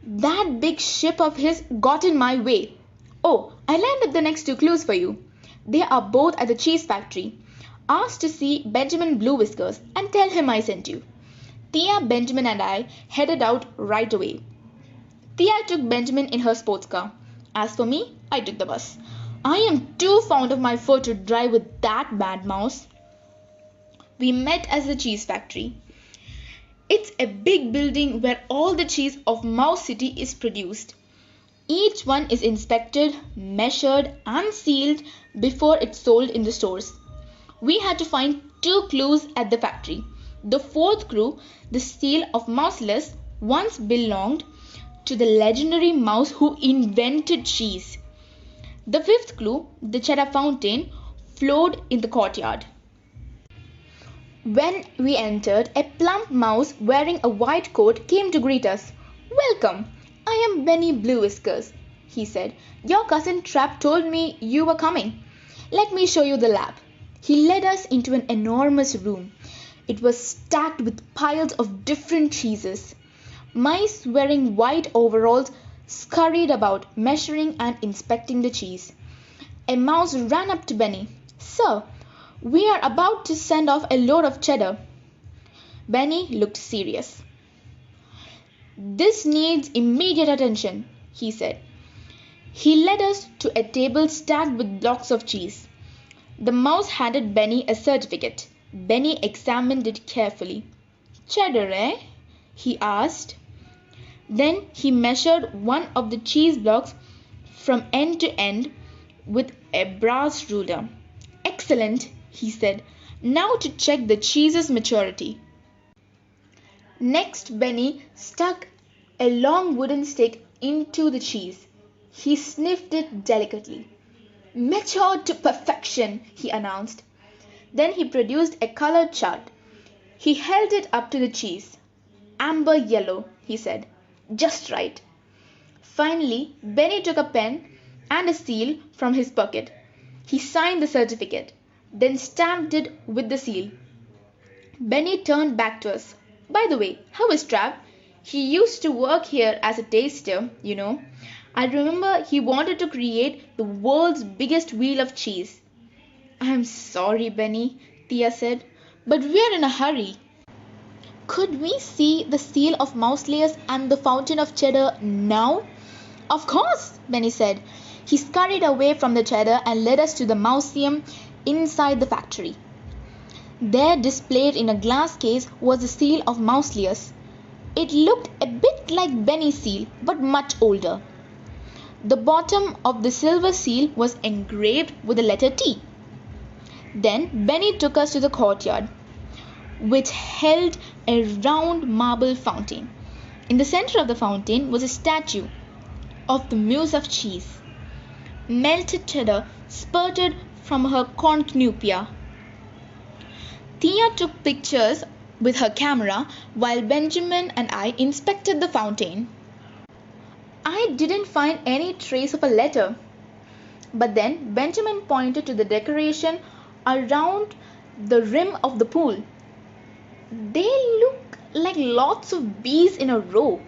S1: That big ship of his got in my way. Oh, I lined up the next 2 clues for you. They are both at the cheese factory. Ask to see Benjamin Blue Whiskers and tell him I sent you. Thea, Benjamin and I headed out right away. Thea took Benjamin in her sports car. As for me, I took the bus. I am too fond of my fur to drive with that mad mouse. We met at the cheese factory. It's a big building where all the cheese of Mousa City is produced. Each one is inspected, measured and sealed before it's sold in the stores. We had to find 2 clues at the factory. The 4th clue, the seal of Mouseless, once belonged to the legendary mouse who invented cheese. The 5th clue, the cheddar fountain, flowed in the courtyard. When we entered, a plump mouse wearing a white coat came to greet us. Welcome, I am Benny Blue Whiskers, he said. Your cousin Trap told me you were coming. Let me show you the lab. He led us into an enormous room. It was stacked with piles of different cheeses. Mice wearing white overalls scurried about, measuring and inspecting the cheese. A mouse ran up to Benny. Sir, we are about to send off a load of cheddar. Benny looked serious. This needs immediate attention, he said. He led us to a table stacked with blocks of cheese. The mouse handed Benny a certificate. Benny examined it carefully. Cheddar, eh? He asked. Then he measured one of the cheese blocks from end to end with a brass ruler. Excellent, he said. Now to check the cheese's maturity. Next, Benny stuck a long wooden stick into the cheese. He sniffed it delicately. Matured to perfection, he announced. Then he produced a colored chart. He held it up to the cheese. Amber yellow, he said. Just right. Finally, Benny took a pen and a seal from his pocket. He signed the certificate, then stamped it with the seal. Benny turned back to us. By the way, how is Trav? He used to work here as a taster, you know. I remember he wanted to create the world's biggest wheel of cheese. I'm sorry, Benny, Thea said, but we're in a hurry. Could we see the seal of Mouselayers and the fountain of cheddar now? Of course, Benny said. He scurried away from the cheddar and led us to the mauseum inside the factory. There, displayed in a glass case, was the seal of Mouselayers. It looked a bit like Benny's seal, but much older. The bottom of the silver seal was engraved with the letter T. Then Benny took us to the courtyard, which held a round marble fountain. In the center of the fountain was a statue of the Muse of Cheese. Melted cheddar spurted from her cornucopia. Thea took pictures with her camera while Benjamin and I inspected the fountain. I didn't find any trace of a letter. But then Benjamin pointed to the decoration around the rim of the pool. They look like lots of bees in a row.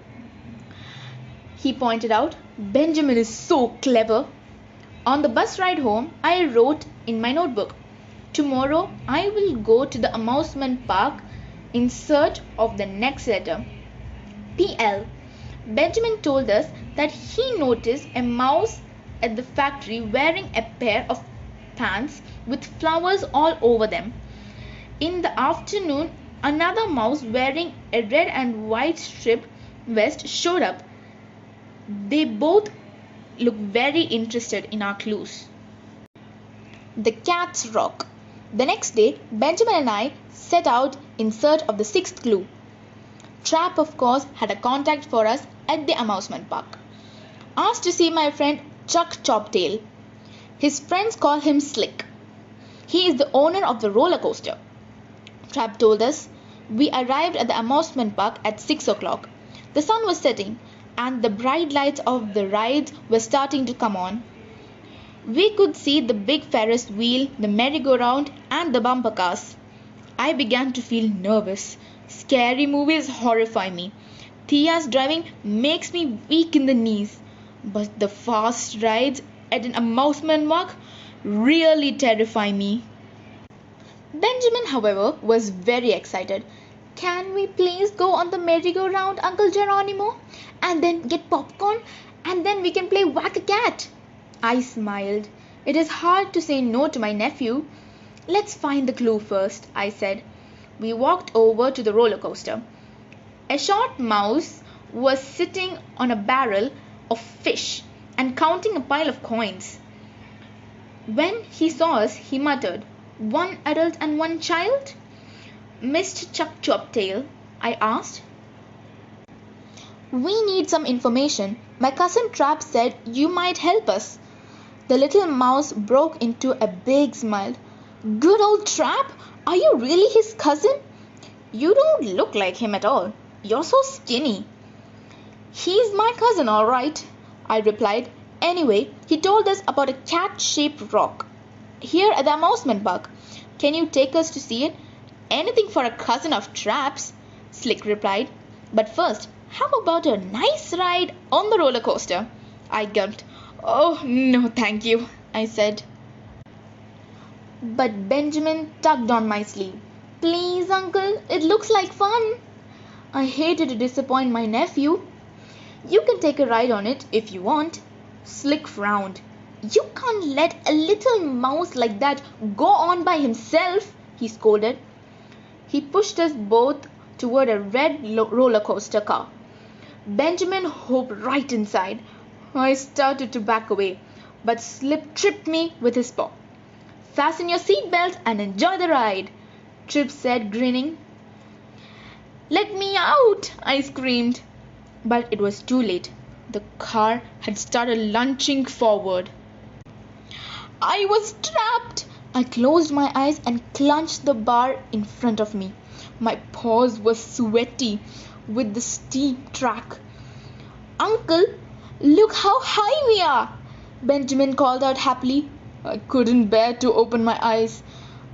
S1: He pointed out, Benjamin is so clever. On the bus ride home, I wrote in my notebook, tomorrow I will go to the amusement park in search of the next letter. PL. Benjamin told us that he noticed a mouse at the factory wearing a pair of pants with flowers all over them. In the afternoon, another mouse wearing a red and white striped vest showed up. They both looked very interested in our clues. The Cat's Rock. The next day, Benjamin and I set out in search of the sixth clue. Trap, of course, had a contact for us at the amusement park. Asked to see my friend Chuck Choptail. His friends call him Slick. He is the owner of the roller coaster. Trap told us. We arrived at the amusement park at 6 o'clock. The sun was setting and the bright lights of the rides were starting to come on. We could see the big Ferris wheel, the merry-go-round and the bumper cars. I began to feel nervous. Scary movies horrify me. Thea's driving makes me weak in the knees. But the fast rides at an amusement park really terrify me. Benjamin, however, was very excited. Can we please go on the merry-go-round, Uncle Geronimo? And then get popcorn? And then we can play whack-a-cat? I smiled. It is hard to say no to my nephew. Let's find the clue first, I said. We walked over to the roller coaster. A short mouse was sitting on a barrel of fish and counting a pile of coins. When he saw us, he muttered, "One adult and one child?" Mr. Chuck Choptail, I asked. We need some information. My cousin Trap said you might help us. The little mouse broke into a big smile. Good old Trap, are you really his cousin? You don't look like him at all. You're so skinny. He's my cousin, all right, I replied. Anyway, he told us about a cat-shaped rock here at the amusement park. Can you take us to see it? Anything for a cousin of Trap's, Slick replied. But first, how about a nice ride on the roller coaster? I gulped. Oh, no, thank you, I said. But Benjamin tugged on my sleeve. Please, uncle, it looks like fun. I hated to disappoint my nephew. You can take a ride on it if you want. Slick frowned. You can't let a little mouse like that go on by himself, he scolded. He pushed us both toward a red roller coaster car. Benjamin hopped right inside. I started to back away, but tripped me with his paw. Fasten your seatbelt and enjoy the ride, Trip said, grinning. Let me out, I screamed. But it was too late. The car had started lunging forward. I was trapped. I closed my eyes and clutched the bar in front of me. My paws were sweaty with the steep track. Uncle, look how high we are, Benjamin called out happily. I couldn't bear to open my eyes.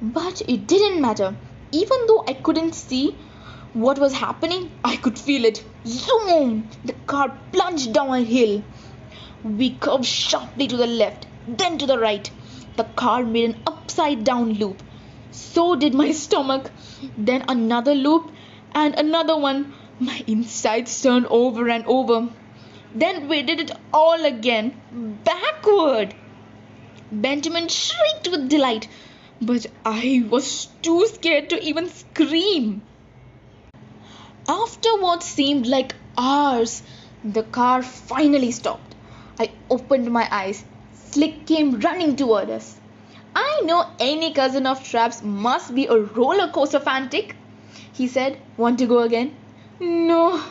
S1: But it didn't matter. Even though I couldn't see, What was happening? I could feel it. Zoom! The car plunged down a hill. We curved sharply to the left, then to the right. The car made an upside down loop. So did my stomach. Then another loop and another one. My insides turned over and over. Then we did it all again, backward. Benjamin shrieked with delight, but I was too scared to even scream. After what seemed like hours, the car finally stopped. I opened my eyes. Slick came running toward us. I know any cousin of Trap's must be a roller coaster fanatic, he said. Want to go again? No,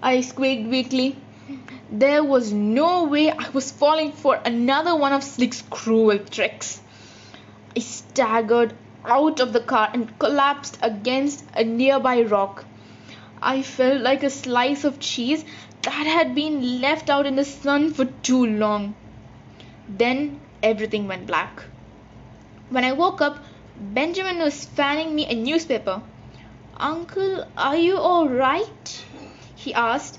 S1: I squeaked weakly. There was no way I was falling for another one of Slick's cruel tricks. I staggered out of the car and collapsed against a nearby rock. I felt like a slice of cheese that had been left out in the sun for too long. Then everything went black. When I woke up, Benjamin was fanning me a newspaper. "Uncle, are you all right?" he asked.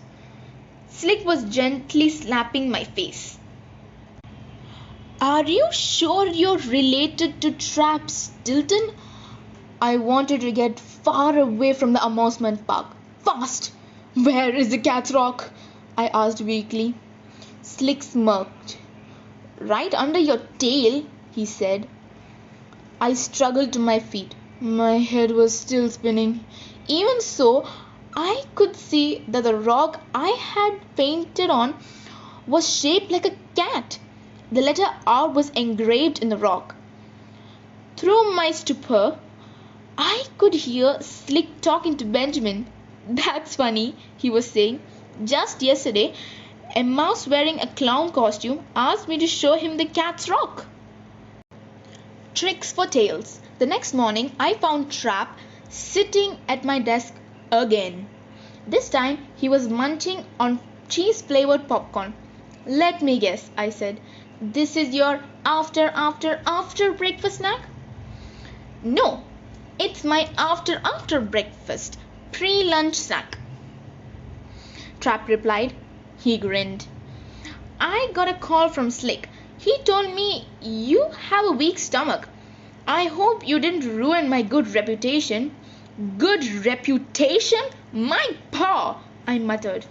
S1: Slick was gently slapping my face. "Are you sure you're related to Trap Stilton?" I wanted to get far away from the amusement park. Fast! "Where is the cat's rock?" I asked weakly. Slick smirked. "Right under your tail," he said. I struggled to my feet. My head was still spinning. Even so, I could see that the rock I had painted on was shaped like a cat. The letter R was engraved in the rock. Through my stupor, I could hear Slick talking to Benjamin. "That's funny," he was saying. "Just yesterday, a mouse wearing a clown costume asked me to show him the cat's rock." Tricks for tales. The next morning, I found Trap sitting at my desk again. This time, he was munching on cheese-flavored popcorn. "Let me guess," I said. "This is your after breakfast snack?" "No, it's my after breakfast pre-lunch snack," Trap replied. He grinned. "I got a call from Slick. He told me you have a weak stomach. I hope you didn't ruin my good reputation." "Good reputation? My paw!" I muttered.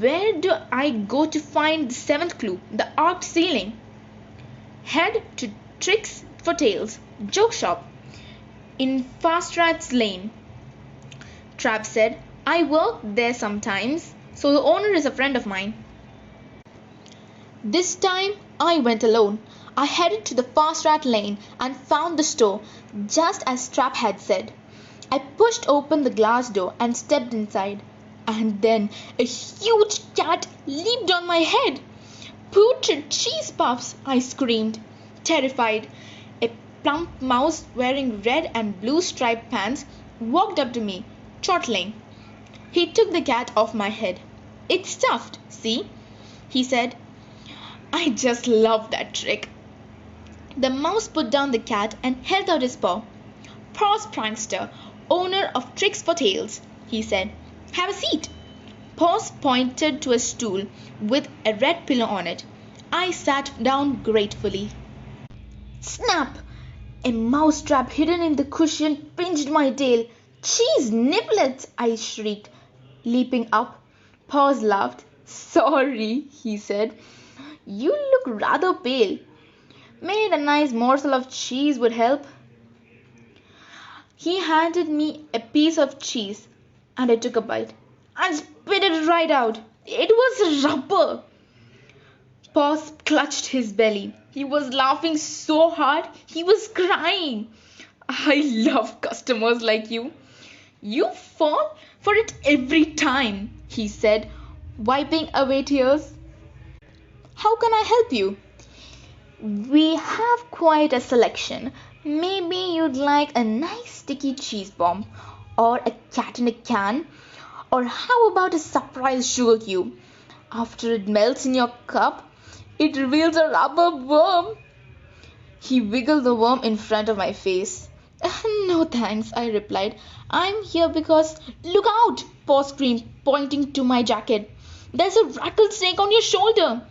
S1: Where do I go to find the seventh clue, the arched ceiling? Head to Tricks for Tales joke shop in Fast Rats Lane, Trap said. "I work there sometimes, so the owner is a friend of mine." This time I went alone. I headed to the Fast Rat Lane and found the store, just as Trap had said. I pushed open the glass door and stepped inside. And then a huge cat leaped on my head. "Putrid cheese puffs!" I screamed, terrified. A plump mouse wearing red and blue striped pants walked up to me, chortling. He took the cat off my head. "It's stuffed, see?" he said. I just loved that trick. The mouse put down the cat and held out his paw. "Paws Prankster, owner of Tricks for Tales," he said. "Have a seat." Paws pointed to a stool with a red pillow on it. I sat down gratefully. Snap! A mouse trap hidden in the cushion pinched my tail. "Cheese niblets!" I shrieked, leaping up. Paws laughed. "Sorry," he said. "You look rather pale. Maybe a nice morsel of cheese would help." He handed me a piece of cheese and I took a bite. I spit it right out. It was rubber. Paws clutched his belly. He was laughing so hard he was crying. "I love customers like you. You fall for it every time," he said, wiping away tears. "How can I help you?" "We have quite a selection. Maybe you'd like a nice sticky cheese bomb, or a cat in a can, or how about a surprise sugar cube? After it melts in your cup, it reveals a rubber worm." He wiggled the worm in front of my face. No thanks, I replied. I'm here because. Look out! Paw screamed, pointing to my jacket. There's a rattlesnake on your shoulder.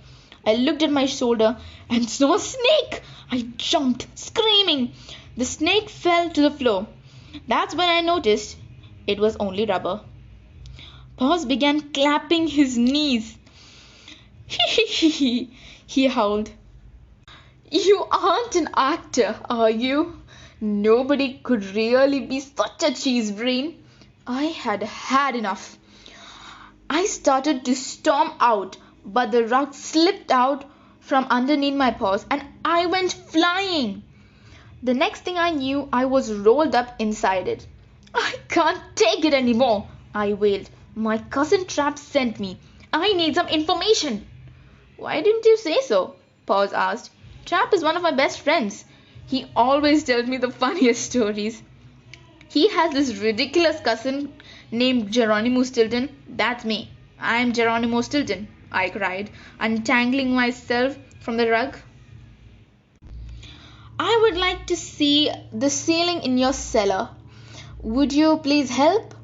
S1: I looked at my shoulder and saw a snake. I jumped, screaming. The snake fell to the floor. That's when I noticed it was only rubber. Paws began clapping his knees. He howled. You aren't an actor, are you? Nobody could really be such a cheese brain. I had had enough. I started to storm out, but the rug slipped out from underneath my paws and I went flying. The next thing I knew, I was rolled up inside it. I can't take it anymore, I wailed. My cousin Trap sent me. I need some information. Why didn't you say so? Paws asked. Trap is one of my best friends. He always tells me the funniest stories. He has this ridiculous cousin named Geronimo Stilton. That's me. I'm Geronimo Stilton, I cried, untangling myself from the rug. I would like to see the ceiling in your cellar. Would you please help?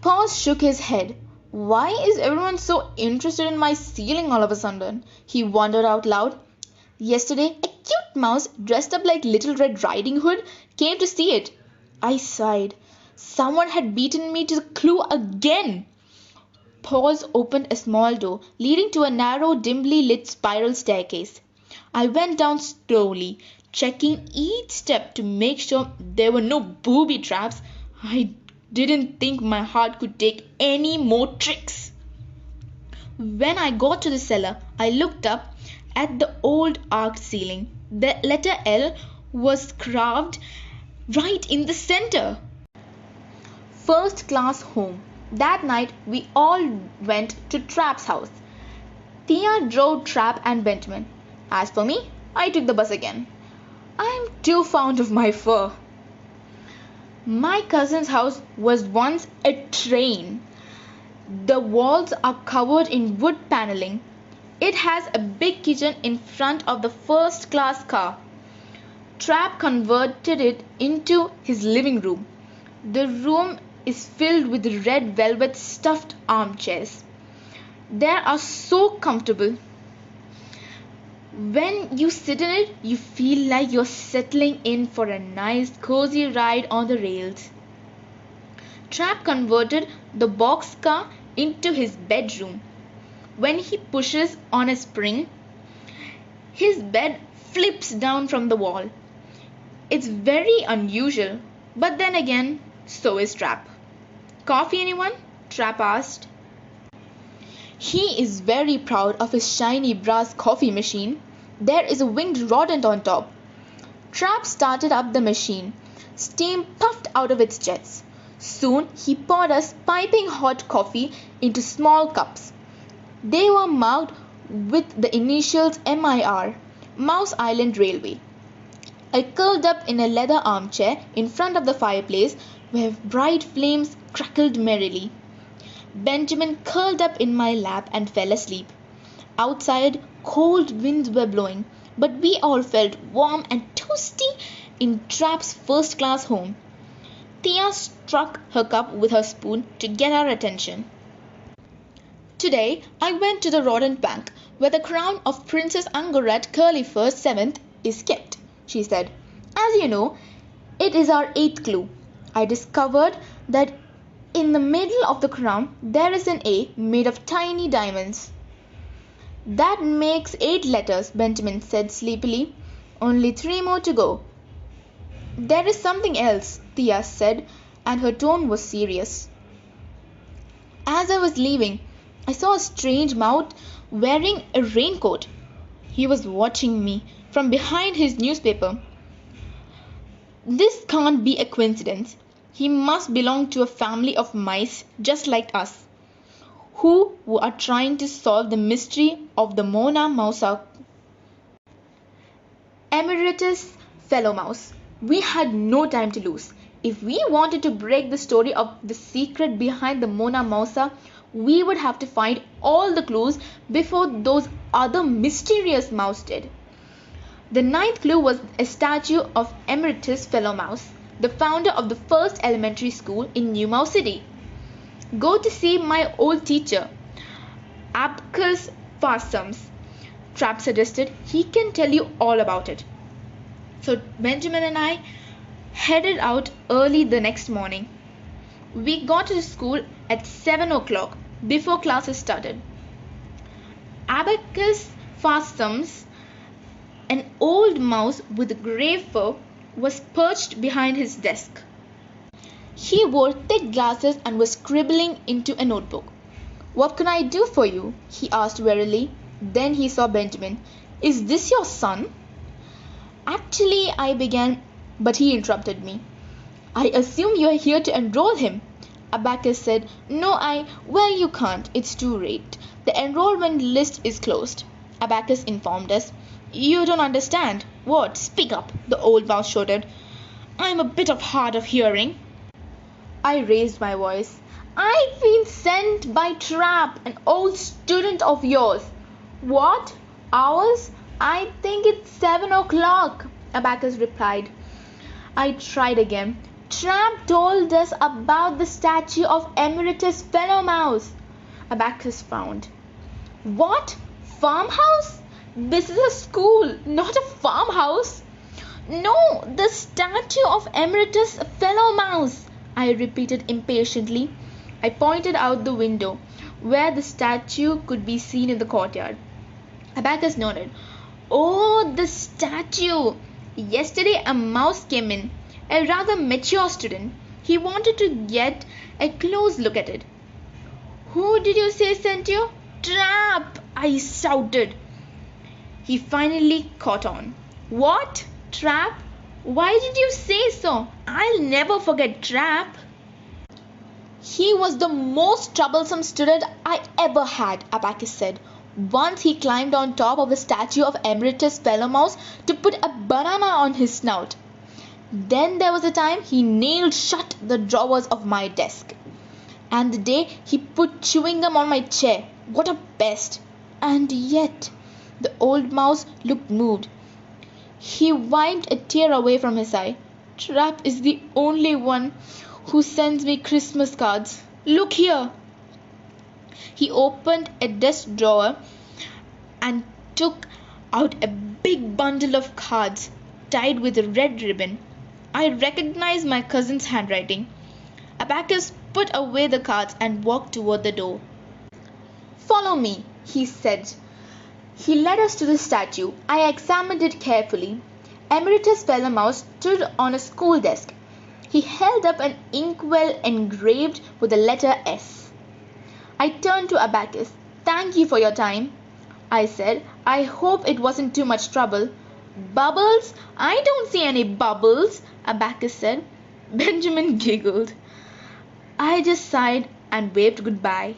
S1: Paws shook his head. Why is everyone so interested in my ceiling all of a sudden? He wondered out loud. Yesterday, a cute mouse dressed up like Little Red Riding Hood came to see it. I sighed. Someone had beaten me to the clue again. Paws opened a small door leading to a narrow, dimly lit spiral staircase. I went down slowly, checking each step to make sure there were no booby traps. I didn't think my heart could take any more tricks. When I got to the cellar, I looked up at the old arched ceiling. The letter L was carved right in the center. First class home. That night, we all went to Trap's house. Thea drove Trap and Benjamin. As for me, I took the bus again. I'm too fond of my fur. My cousin's house was once a train. The walls are covered in wood paneling. It has a big kitchen in front of the first class car. Trap converted it into his living room. The room is filled with red velvet stuffed armchairs. They are so comfortable. When you sit in it, you feel like you're settling in for a nice cozy ride on the rails. Trap converted the boxcar into his bedroom. When he pushes on a spring, his bed flips down from the wall. It's very unusual, but then again, so is Trap. Coffee, anyone? Trap asked. He is very proud of his shiny brass coffee machine. There is a winged rodent on top. Trap started up the machine. Steam puffed out of its jets. Soon he poured us piping hot coffee into small cups. They were marked with the initials MIR, Mousa Island Railway. I curled up in a leather armchair in front of the fireplace where bright flames crackled merrily. Benjamin curled up in my lap and fell asleep. Outside, cold winds were blowing, but we all felt warm and toasty in Trap's first-class home. Thea struck her cup with her spoon to get our attention. Today, I went to the rodent bank where the crown of Princess Angorat Curlyfur VII is kept, she said. As you know, it is our 8th clue. I discovered that in the middle of the crown there is an A made of tiny diamonds. That makes 8 letters, Benjamin said sleepily. Only 3 more to go. There is something else, Thea said, and her tone was serious. As I was leaving, I saw a strange mouse wearing a raincoat. He was watching me from behind his newspaper. This can't be a coincidence. He must belong to a family of mice just like us, who are trying to solve the mystery of the Mona Mousa. Emeritus, fellowmouse. We had no time to lose. If we wanted to break the story of the secret behind the Mona Mousa, we would have to find all the clues before those other mysterious mouse did. The ninth clue was a statue of Emeritus Fellowmouse, the founder of the first elementary school in Mousa City. Go to see my old teacher, Abacus Farsums, Trap suggested. He can tell you all about it. So Benjamin and I headed out early the next morning. We got to the school at 7 o'clock before classes started. Abacus Farsums, an old mouse with grey fur, was perched behind his desk. He wore thick glasses and was scribbling into a notebook. "What can I do for you?" he asked wearily. Then he saw Benjamin. "Is this your son?" "Actually," I began, but he interrupted me. "I assume you are here to enroll him." Abacus said, Well, you can't. It's too late. The enrollment list is closed." Abacus informed us. "You don't understand." "What? Speak up," the old mouse shouted. "I'm a bit hard of hearing." I raised my voice. "I've been sent by Trap, an old student of yours." "What? Ours? I think it's 7 o'clock," Abacus replied. I tried again. "Trap told us about the statue of Emeritus Fellowmouse." Abacus frowned. "What? Farmhouse? This is a school, not a farmhouse." "No, the statue of Emeritus Fellowmouse," I repeated impatiently. I pointed out the window, where the statue could be seen in the courtyard. Abacus nodded. "Oh, the statue. Yesterday a mouse came in, a rather mature student. He wanted to get a close look at it." "Who did you say sent you?" "Trap," I shouted. He finally caught on. "What? Trap? Why did you say so? I'll never forget Trap." "He was the most troublesome student I ever had," Abacus said. "Once he climbed on top of the statue of Emeritus Fellowmouse to put a banana on his snout. Then there was a time he nailed shut the drawers of my desk. And the day he put chewing gum on my chair. What a pest! And yet," the old mouse looked moved. He wiped a tear away from his eye. "Trap is the only one who sends me Christmas cards. Look here." He opened a desk drawer and took out a big bundle of cards tied with a red ribbon. I recognized my cousin's handwriting. Abacus put away the cards and walked toward the door. "Follow me," he said. He led us to the statue. I examined it carefully. Emeritus Fellowmouse stood on a school desk. He held up an inkwell engraved with the letter S. I turned to Abacus. "Thank you for your time," I said. "I hope it wasn't too much trouble." "Bubbles? I don't see any bubbles," Abacus said. Benjamin giggled. I just sighed and waved goodbye.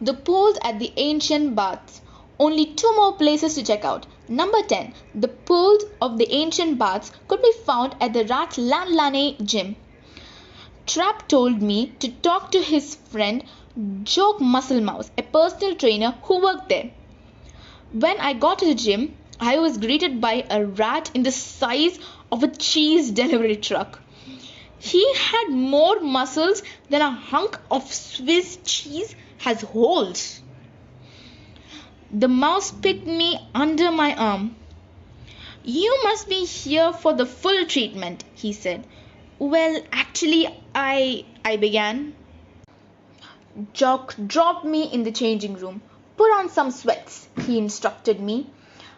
S1: The pools at the ancient baths. Only 2 more places to check out. Number 10. The pools of the ancient baths could be found at the Rat Lanlane gym. Trap told me to talk to his friend Joke Muscle Mouse, a personal trainer who worked there. When I got to the gym, I was greeted by a rat in the size of a cheese delivery truck. He had more muscles than a hunk of Swiss cheese has holes. The mouse picked me under my arm. "You must be here for the full treatment," he said. "Well, actually, I began. Jock dropped me in the changing room. "Put on some sweats," he instructed me.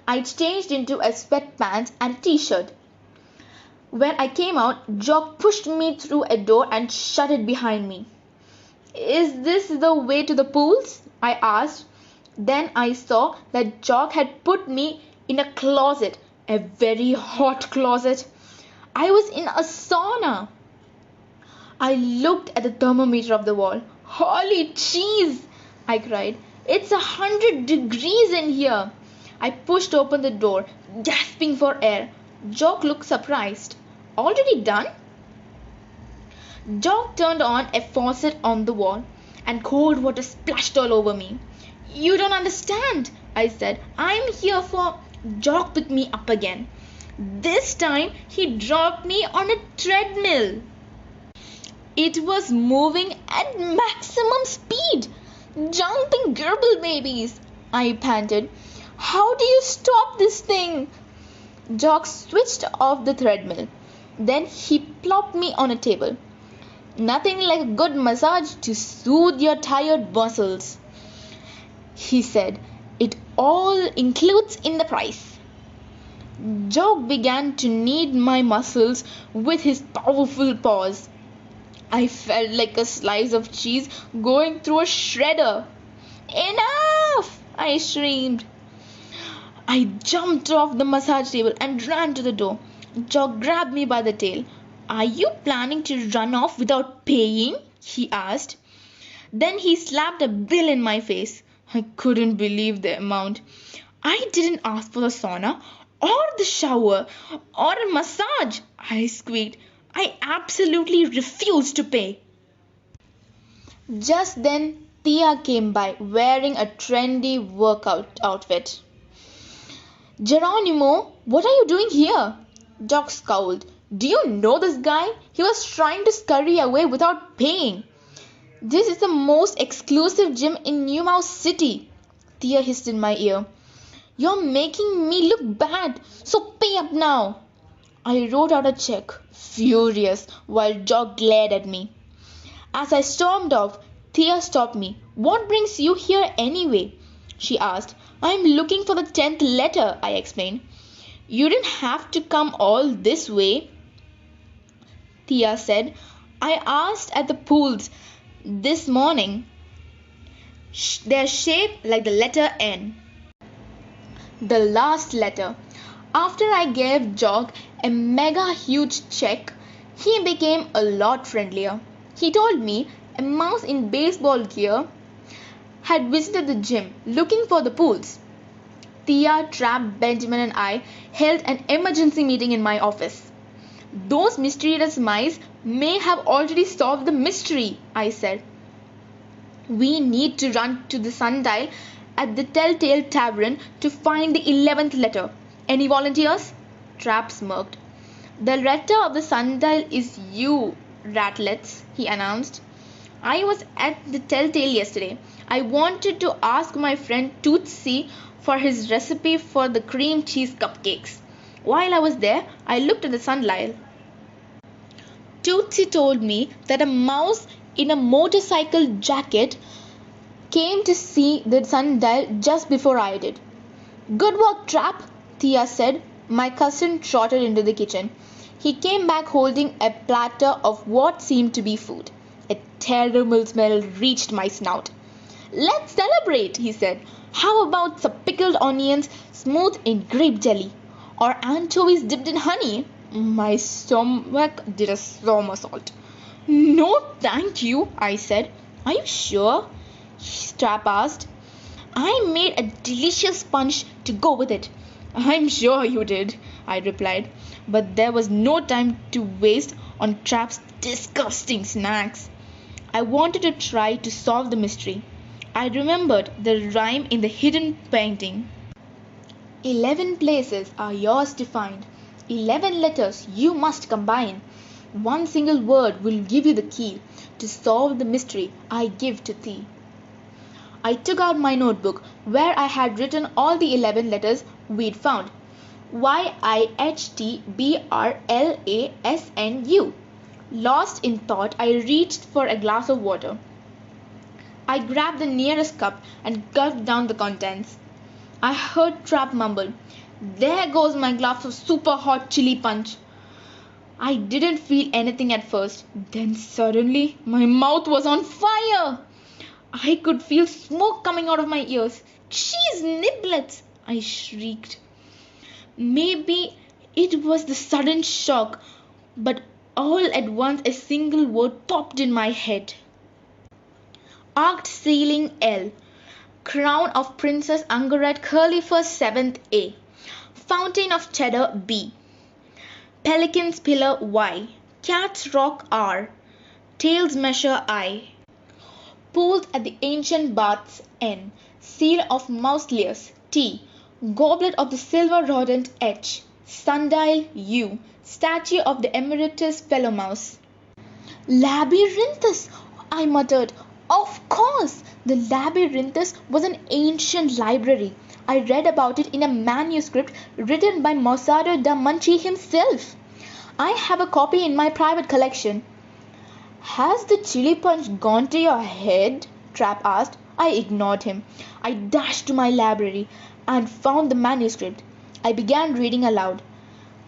S1: I changed into a sweatpants and a t-shirt. When I came out, Jock pushed me through a door and shut it behind me. "Is this the way to the pools?" I asked. Then I saw that Jock had put me in a closet, a very hot closet. I was in a sauna. I looked at the thermometer of the wall. "Holy cheese!" I cried. "It's 100 degrees in here." I pushed open the door, gasping for air. Jock looked surprised. "Already done?" Jock turned on a faucet on the wall, and cold water splashed all over me. "You don't understand," I said. "I'm here for..." Jock picked me up again. This time he dropped me on a treadmill. It was moving at maximum speed. Jumping gerbil babies, I panted. How do you stop this thing? Jock switched off the treadmill. Then he plopped me on a table. Nothing like a good massage to soothe your tired muscles, he said. It all includes in the price. Jock began to knead my muscles with his powerful paws. I felt like a slice of cheese going through a shredder. Enough! I screamed. I jumped off the massage table and ran to the door. Jock grabbed me by the tail. Are you planning to run off without paying? He asked. Then he slapped a bill in my face. I couldn't believe the amount. I didn't ask for the sauna or the shower or a massage, I squeaked. I absolutely refused to pay. Just then, Thea came by wearing a trendy workout outfit. Geronimo, what are you doing here? Jock scowled. Do you know this guy? He was trying to scurry away without paying. This is the most exclusive gym in Mousa City, Thea hissed in my ear. You're making me look bad, so pay up now. I wrote out a check, furious, while Jock glared at me. As I stormed off, Thea stopped me. What brings you here anyway? She asked. I'm looking for the 10th letter, I explained. You didn't have to come all this way, Thea said. I asked at the pools this morning. They're shaped like the letter N. The last letter. After I gave Jock a mega huge check, he became a lot friendlier. He told me a mouse in baseball gear had visited the gym looking for the pools. Thea, Trap, Benjamin and I held an emergency meeting in my office. Those mysterious mice may have already solved the mystery, I said. We need to run to the sundial at the Telltail Tavern to find the 11th letter. Any volunteers? Trap smirked. The letter of the sundial is U, ratlets, he announced. I was at the Telltale yesterday. I wanted to ask my friend Tootsie for his recipe for the cream cheese cupcakes. While I was there, I looked at the sundial. Tootsie told me that a mouse in a motorcycle jacket came to see the sundial just before I did. Good work, Trap, Thea said. My cousin trotted into the kitchen. He came back holding a platter of what seemed to be food. A terrible smell reached my snout. Let's celebrate, he said. How about some pickled onions smoothed in grape jelly? Or anchovies dipped in honey? My stomach did a somersault. No, thank you, I said. Are you sure? Strap asked. I made a delicious punch to go with it. I'm sure you did, I replied. But there was no time to waste on Trap's disgusting snacks. I wanted to try to solve the mystery. I remembered the rhyme in the hidden painting. 11 places are yours to find. 11 letters you must combine. One single word will give you the key to solve the mystery I give to thee. I took out my notebook where I had written all the 11 letters we'd found. YIHTBRLASNU. Lost in thought, I reached for a glass of water. I grabbed the nearest cup and gulped down the contents. I heard Trap mumble, "There goes my glass of super hot chili punch." I didn't feel anything at first. Then suddenly my mouth was on fire. I could feel smoke coming out of my ears. Cheese niblets! I shrieked. Maybe it was the sudden shock, but all at once a single word popped in my head. Arched ceiling L. Crown of Princess Angaret Curlyfur 7th A. Fountain of Cheddar B. Pelican's Pillar Y. Cat's Rock R. Tail's Measure I. Pools at the Ancient Baths N. Seal of Mausoleus T. Goblet of the silver rodent H. Sundial U. Statue of the Emeritus fellowmouse. Labyrinthus, I muttered. Of course! The labyrinthus was an ancient library. I read about it in a manuscript written by Mousa da Munchi himself. I have a copy in my private collection. Has the chili punch gone to your head? Trap asked. I ignored him. I dashed to my library and found the manuscript. I began reading aloud.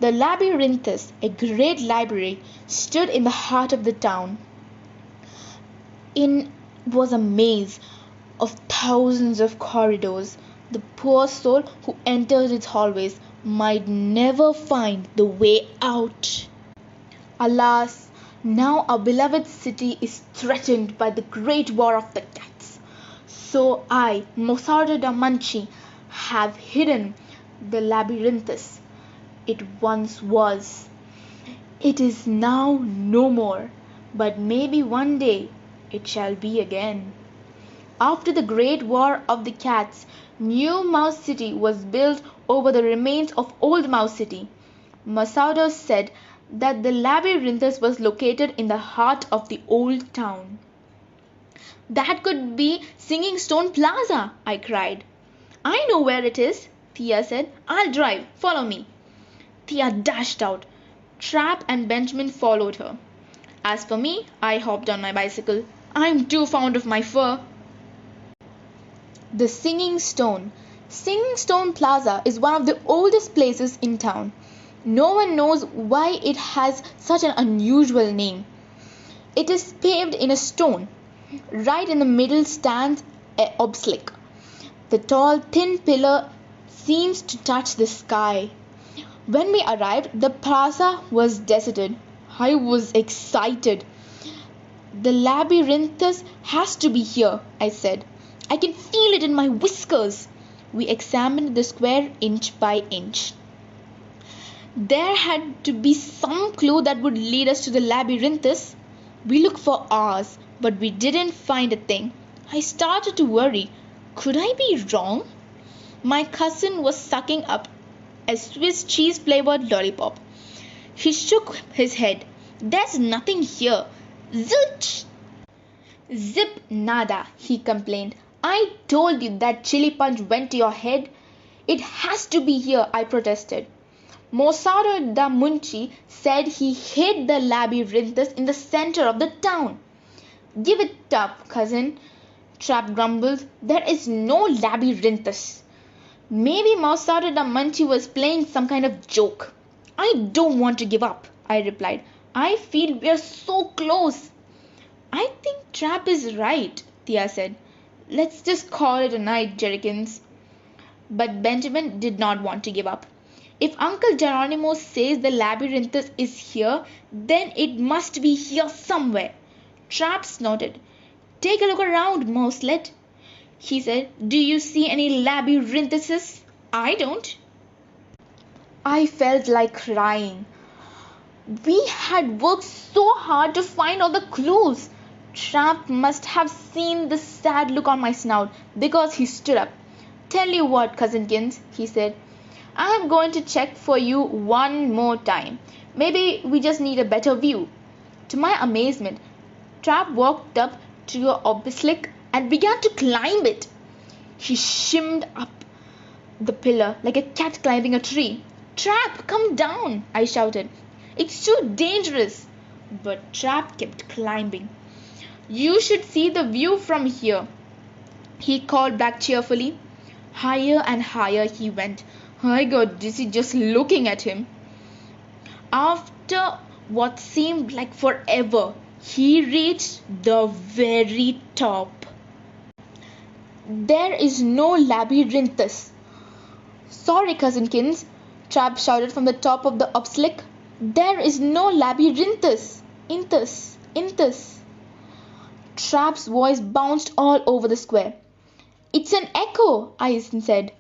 S1: The labyrinthus, a great library, stood in the heart of the town. In was a maze of thousands of corridors. The poor soul who enters its hallways might never find the way out. Alas, now our beloved city is threatened by the great war of the cats. So I, Mousa da Munchi, have hidden the labyrinthus. It once was. It is now no more, but maybe one day it shall be again. After the great war of the cats, new Mousa City was built over the remains of old Mousa City. Mousa said that the labyrinthus was located in the heart of the old town. That could be Singing Stone Plaza, I cried. I know where it is, Thea said. I'll drive. Follow me. Thea dashed out. Trap and Benjamin followed her. As for me, I hopped on my bicycle. I'm too fond of my fur. The Singing Stone. Singing Stone Plaza is one of the oldest places in town. No one knows why it has such an unusual name. It is paved in a stone. Right in the middle stands an obelisk. The tall, thin pillar seems to touch the sky. When we arrived, the plaza was deserted. I was excited. The labyrinthus has to be here, I said. I can feel it in my whiskers. We examined the square inch by inch. There had to be some clue that would lead us to the labyrinthus. We looked for hours, but we didn't find a thing. I started to worry. Could I be wrong? My cousin was sucking up a Swiss cheese flavored lollipop. He shook his head. There's nothing here. Zilch! Zip nada, he complained. I told you that chili punch went to your head. It has to be here, I protested. Mousa da Munchi said he hid the labyrinthus in the center of the town. Give it up, cousin, Trap grumbled. There is no labyrinthus. Maybe Mousa da Munchi was playing some kind of joke. I don't want to give up, I replied. I feel we are so close. I think Trap is right, Thea said. Let's just call it a night, Jerrykins. But Benjamin did not want to give up. If Uncle Geronimo says the labyrinthus is here, then it must be here somewhere. Trap snorted. Take a look around, Mouselet, he said. Do you see any labyrinthuses? I don't. I felt like crying. We had worked so hard to find all the clues. Trap must have seen the sad look on my snout because he stood up. Tell you what, Cousinkins, he said. I am going to check for you one more time. Maybe we just need a better view. To my amazement, Trap walked up to an obelisk and began to climb it. He shimmed up the pillar like a cat climbing a tree. Trap, come down, I shouted. It's too dangerous. But Trap kept climbing. You should see the view from here, he called back cheerfully. Higher and higher he went. I got dizzy just looking at him. After what seemed like forever, he reached the very top. There is no labyrinthus. Sorry, Cousinkins, Trap shouted from the top of the obelisk. There is no labyrinthus. Inthus. Trap's voice bounced all over the square. It's an echo, I said.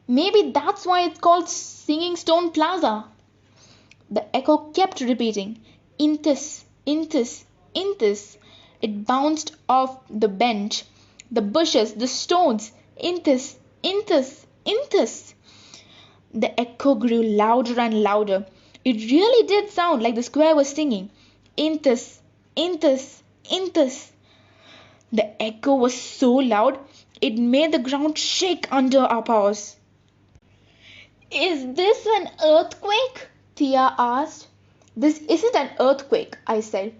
S1: Maybe that's why it's called Singing Stone Plaza. The echo kept repeating, Inthus. It bounced off the bench, the bushes, the stones. Inthus. The echo grew louder and louder. It really did sound like the square was singing, Inthus, Inthus, Inthus. The echo was so loud it made the ground shake under our paws. Is this an earthquake? Thea asked. This isn't an earthquake, I said.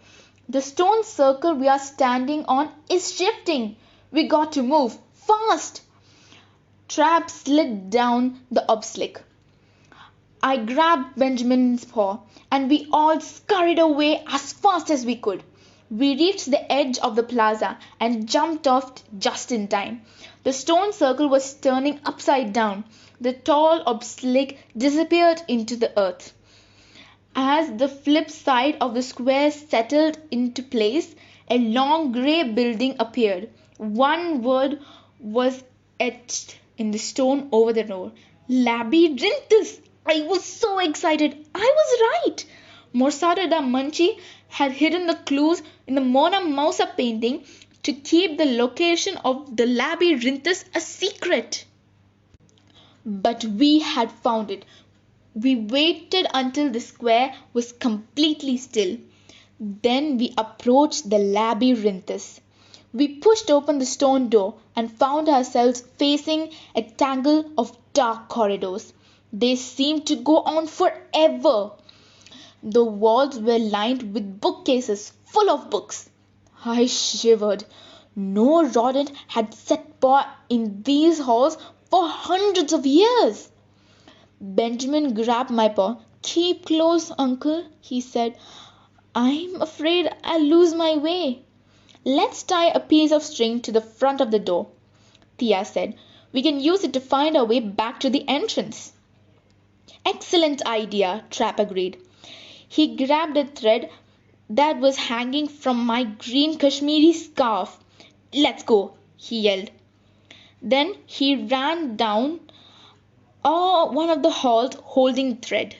S1: The stone circle we are standing on is shifting. We got to move fast. Trap slid down the obstacle. I grabbed Benjamin's paw and we all scurried away as fast as we could. We reached the edge of the plaza and jumped off just in time. The stone circle was turning upside down. The tall obstacle disappeared into the earth. As the flip side of the square settled into place, a long grey building appeared. One word was etched in the stone over the door. Labyrinthus! I was so excited. I was right. Morsada da Munchi had hidden the clues in the Mona Mousa painting to keep the location of the labyrinthus a secret. But we had found it. We waited until the square was completely still. Then we approached the labyrinthus. We pushed open the stone door and found ourselves facing a tangle of dark corridors. They seemed to go on forever. The walls were lined with bookcases full of books. I shivered. No rodent had set paw in these halls for hundreds of years. Benjamin grabbed my paw. Keep close, uncle, he said. I'm afraid I'll lose my way. Let's tie a piece of string to the front of the door, Thea said. We can use it to find our way back to the entrance. Excellent idea, Trap agreed. He grabbed a thread that was hanging from my green Kashmiri scarf. Let's go, he yelled. Then he ran down one of the halls holding thread.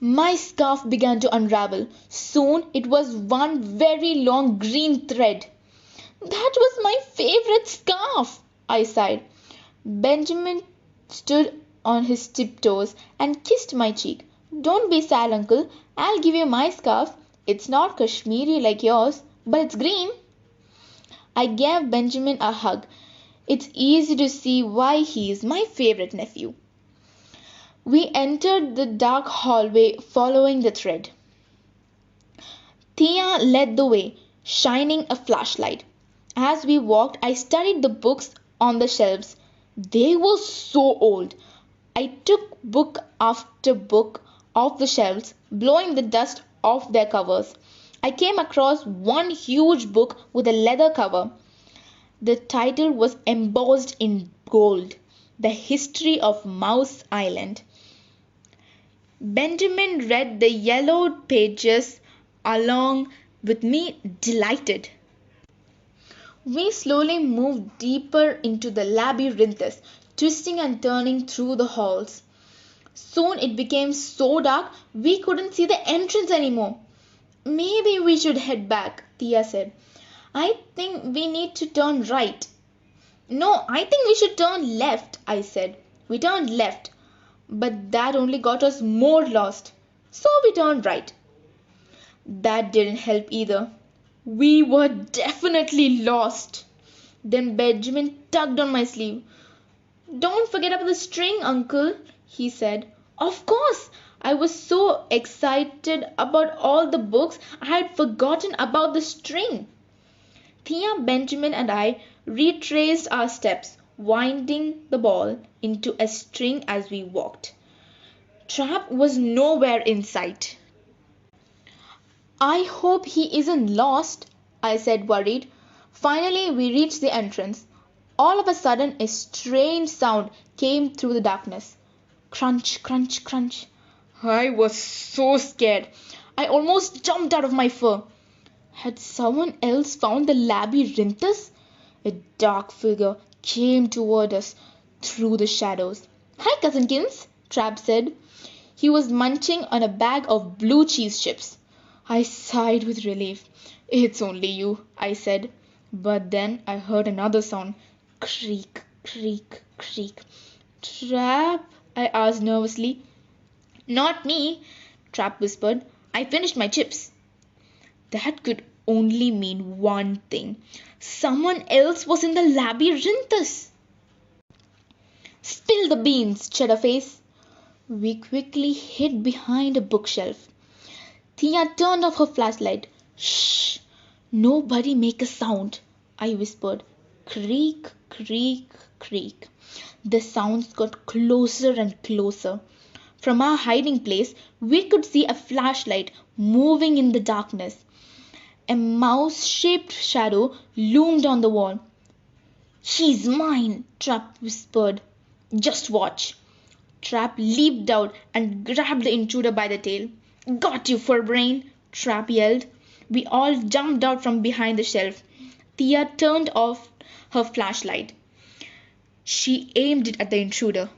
S1: My scarf began to unravel. Soon it was one very long green thread. That was my favorite scarf, I sighed. Benjamin stood on his tiptoes and kissed my cheek. Don't be sad, uncle. I'll give you my scarf. It's not Kashmiri like yours, but it's green. I gave Benjamin a hug. It's easy to see why he is my favorite nephew. We entered the dark hallway following the thread. Thea led the way, shining a flashlight. As we walked, I studied the books on the shelves. They were so old. I took book after book off the shelves, blowing the dust off their covers. I came across one huge book with a leather cover. The title was embossed in gold, The History of Mousa Island. Benjamin read the yellowed pages along with me, delighted. We slowly moved deeper into the labyrinthus, twisting and turning through the halls. Soon it became so dark we couldn't see the entrance anymore. Maybe we should head back, Thea said. I think we need to turn right. No, I think we should turn left, I said. We turned left, but that only got us more lost. So we turned right. That didn't help either. We were definitely lost. Then Benjamin tugged on my sleeve. Don't forget about the string, uncle, he said. Of course. I was so excited about all the books I had forgotten about the string. Thea, Benjamin and I retraced our steps, winding the ball into a string as we walked. Trap was nowhere in sight. I hope he isn't lost, I said, worried. Finally, we reached the entrance. All of a sudden, a strange sound came through the darkness. Crunch, crunch, crunch. I was so scared. I almost jumped out of my fur. Had someone else found the labyrinthus? A dark figure came toward us through the shadows. Hi, Cousinkins, Trap said. He was munching on a bag of blue cheese chips. I sighed with relief. It's only you, I said. But then I heard another sound. Creak, creak, creak. Trap, I asked nervously. Not me, Trap whispered. I finished my chips. That could only mean one thing. Someone else was in the labyrinthus. Spill the beans, cheddarface. We quickly hid behind a bookshelf. Thea turned off her flashlight. Shh! Nobody make a sound, I whispered. Creak, creak, creak. The sounds got closer and closer. From our hiding place, we could see a flashlight moving in the darkness. A mouse-shaped shadow loomed on the wall. He's mine, Trap whispered. Just watch. Trap leaped out and grabbed the intruder by the tail. Got you, furbrain, Trap yelled. We all jumped out from behind the shelf. Thea turned off her flashlight. She aimed it at the intruder.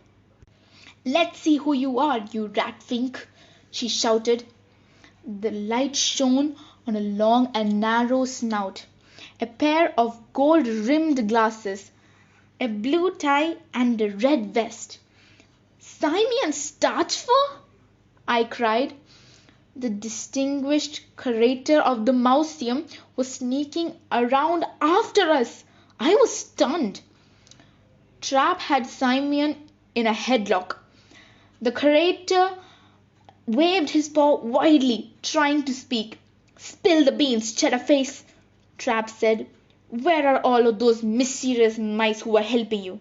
S1: Let's see who you are, you rat fink, she shouted. The light shone on a long and narrow snout, a pair of gold-rimmed glasses, a blue tie and a red vest. Simeon Starchfur? I cried. The distinguished curator of the Mouseum was sneaking around after us. I was stunned. Trap had Simeon in a headlock. The curator waved his paw widely, trying to speak. Spill the beans, cheddarface, Trap said. Where are all of those mysterious mice who were helping you?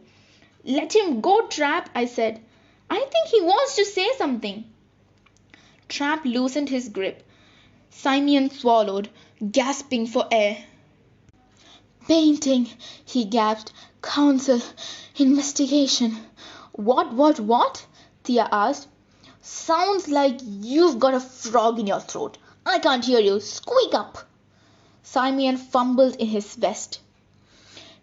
S1: Let him go, Trap, I said. I think he wants to say something. Trap loosened his grip. Simeon swallowed, gasping for air. Painting, he gasped. Council, investigation. What? Thea asked. Sounds like you've got a frog in your throat. I can't hear you. Squeak up. Simeon fumbled in his vest.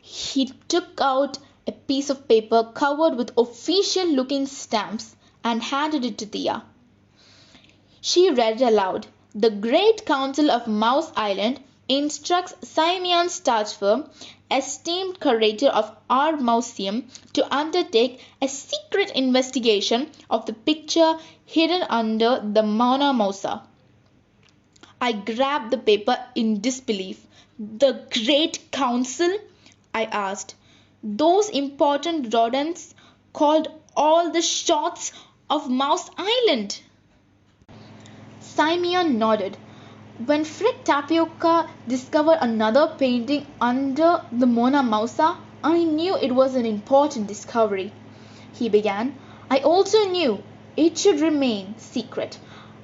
S1: He took out a piece of paper covered with official-looking stamps and handed it to Thea. She read it aloud. The Great Council of Mousa Island instructs Simeon Starchfur, esteemed curator of our Mouseum, to undertake a secret investigation of the picture hidden under the Mona Mousa. I grabbed the paper in disbelief. The Great Council? I asked. Those important rodents called all the shots of Mousa Island. Simeon nodded. When Frick Tapioca discovered another painting under the Mona Mousa, I knew it was an important discovery. He began. I also knew it should remain secret.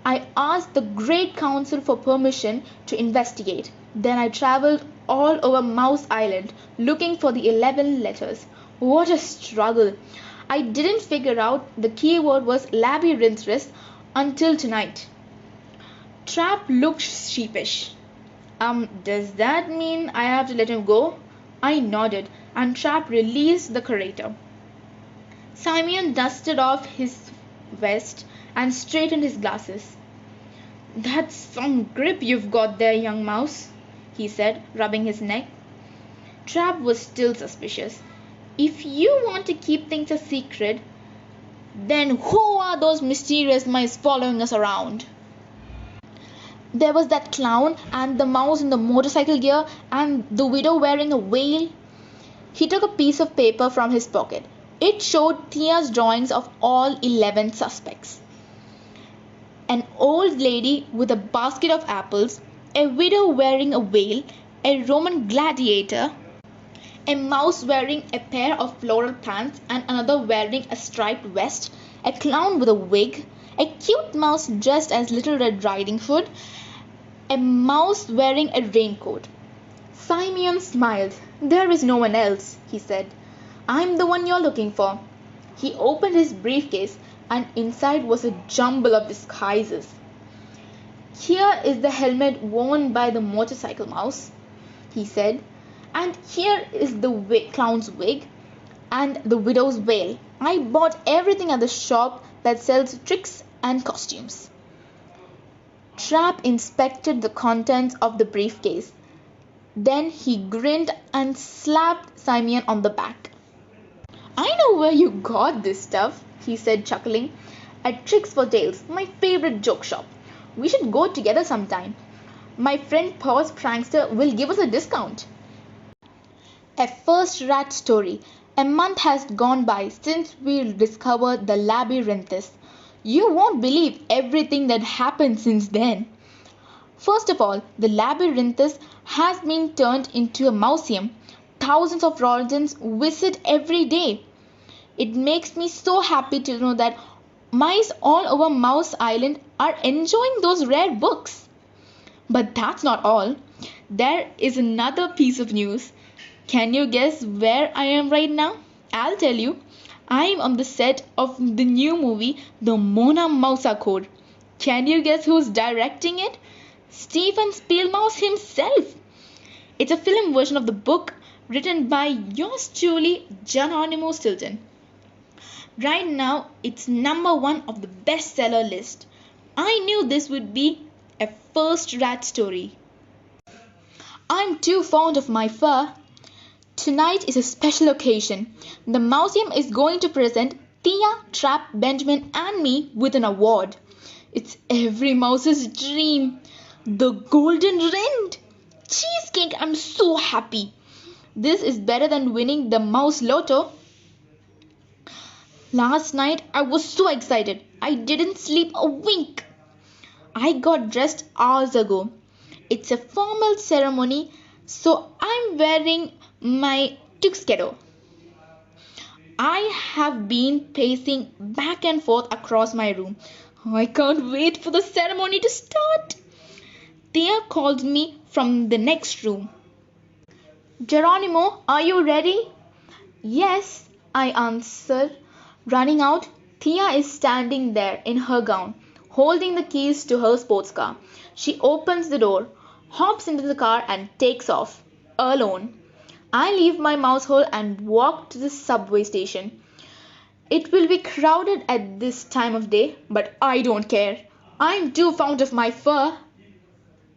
S1: I asked the Great Council for permission to investigate. Then I traveled all over Mousa Island looking for the 11 letters. What a struggle! I didn't figure out the keyword was labyrinthus until tonight. Trap looked sheepish. Does that mean I have to let him go? I nodded, and Trap released the curator. Simeon dusted off his vest and straightened his glasses. That's some grip you've got there, young mouse, he said, rubbing his neck. Trap was still suspicious. If you want to keep things a secret, then who are those mysterious mice following us around? There was that clown and the mouse in the motorcycle gear and the widow wearing a veil. He took a piece of paper from his pocket. It showed Thea's drawings of all 11 suspects. An old lady with a basket of apples, a widow wearing a veil, a Roman gladiator, a mouse wearing a pair of floral pants and another wearing a striped vest, a clown with a wig, a cute mouse dressed as Little Red Riding Hood, a mouse wearing a raincoat. Simeon smiled. There is no one else, he said. I'm the one you're looking for. He opened his briefcase and inside was a jumble of disguises. Here is the helmet worn by the motorcycle mouse, he said, and here is the clown's wig and the widow's veil. I bought everything at the shop that sells tricks and costumes. Trap inspected the contents of the briefcase. Then he grinned and slapped Simeon on the back. I know where you got this stuff, he said, chuckling. At Tricks for Tales, my favorite joke shop. We should go together sometime. My friend Paws Prankster will give us a discount. A first rat story. A month has gone by since we discovered the labyrinthus. You won't believe everything that happened since then. First of all, the labyrinthus has been turned into a museum. Thousands of rodents visit every day. It makes me so happy to know that mice all over Mousa Island are enjoying those rare books. But that's not all. There is another piece of news. Can you guess where I am right now? I'll tell you. I am on the set of the new movie, The Mona Mousa Code. Can you guess who's directing it? Steven Spielmouse himself. It's a film version of the book written by yours truly, Geronimo Stilton. Right now, it's number one of the bestseller list. I knew this would be a first rat story. I'm too fond of my fur. Tonight is a special occasion. The museum is going to present Thea, Trap, Benjamin and me with an award. It's every mouse's dream. The golden rind. Cheesecake, I'm so happy. This is better than winning the mouse lotto. Last night I was so excited. I didn't sleep a wink. I got dressed hours ago. It's a formal ceremony, so I'm wearing my tuxedo. I have been pacing back and forth across my room. I can't wait for the ceremony to start. Thea called me from the next room. Geronimo, are you ready? Yes, I answered. Running out, Thea is standing there in her gown, holding the keys to her sports car. She opens the door, hops into the car and takes off, alone. I leave my mouse hole and walk to the subway station. It will be crowded at this time of day, but I don't care. I'm too fond of my fur.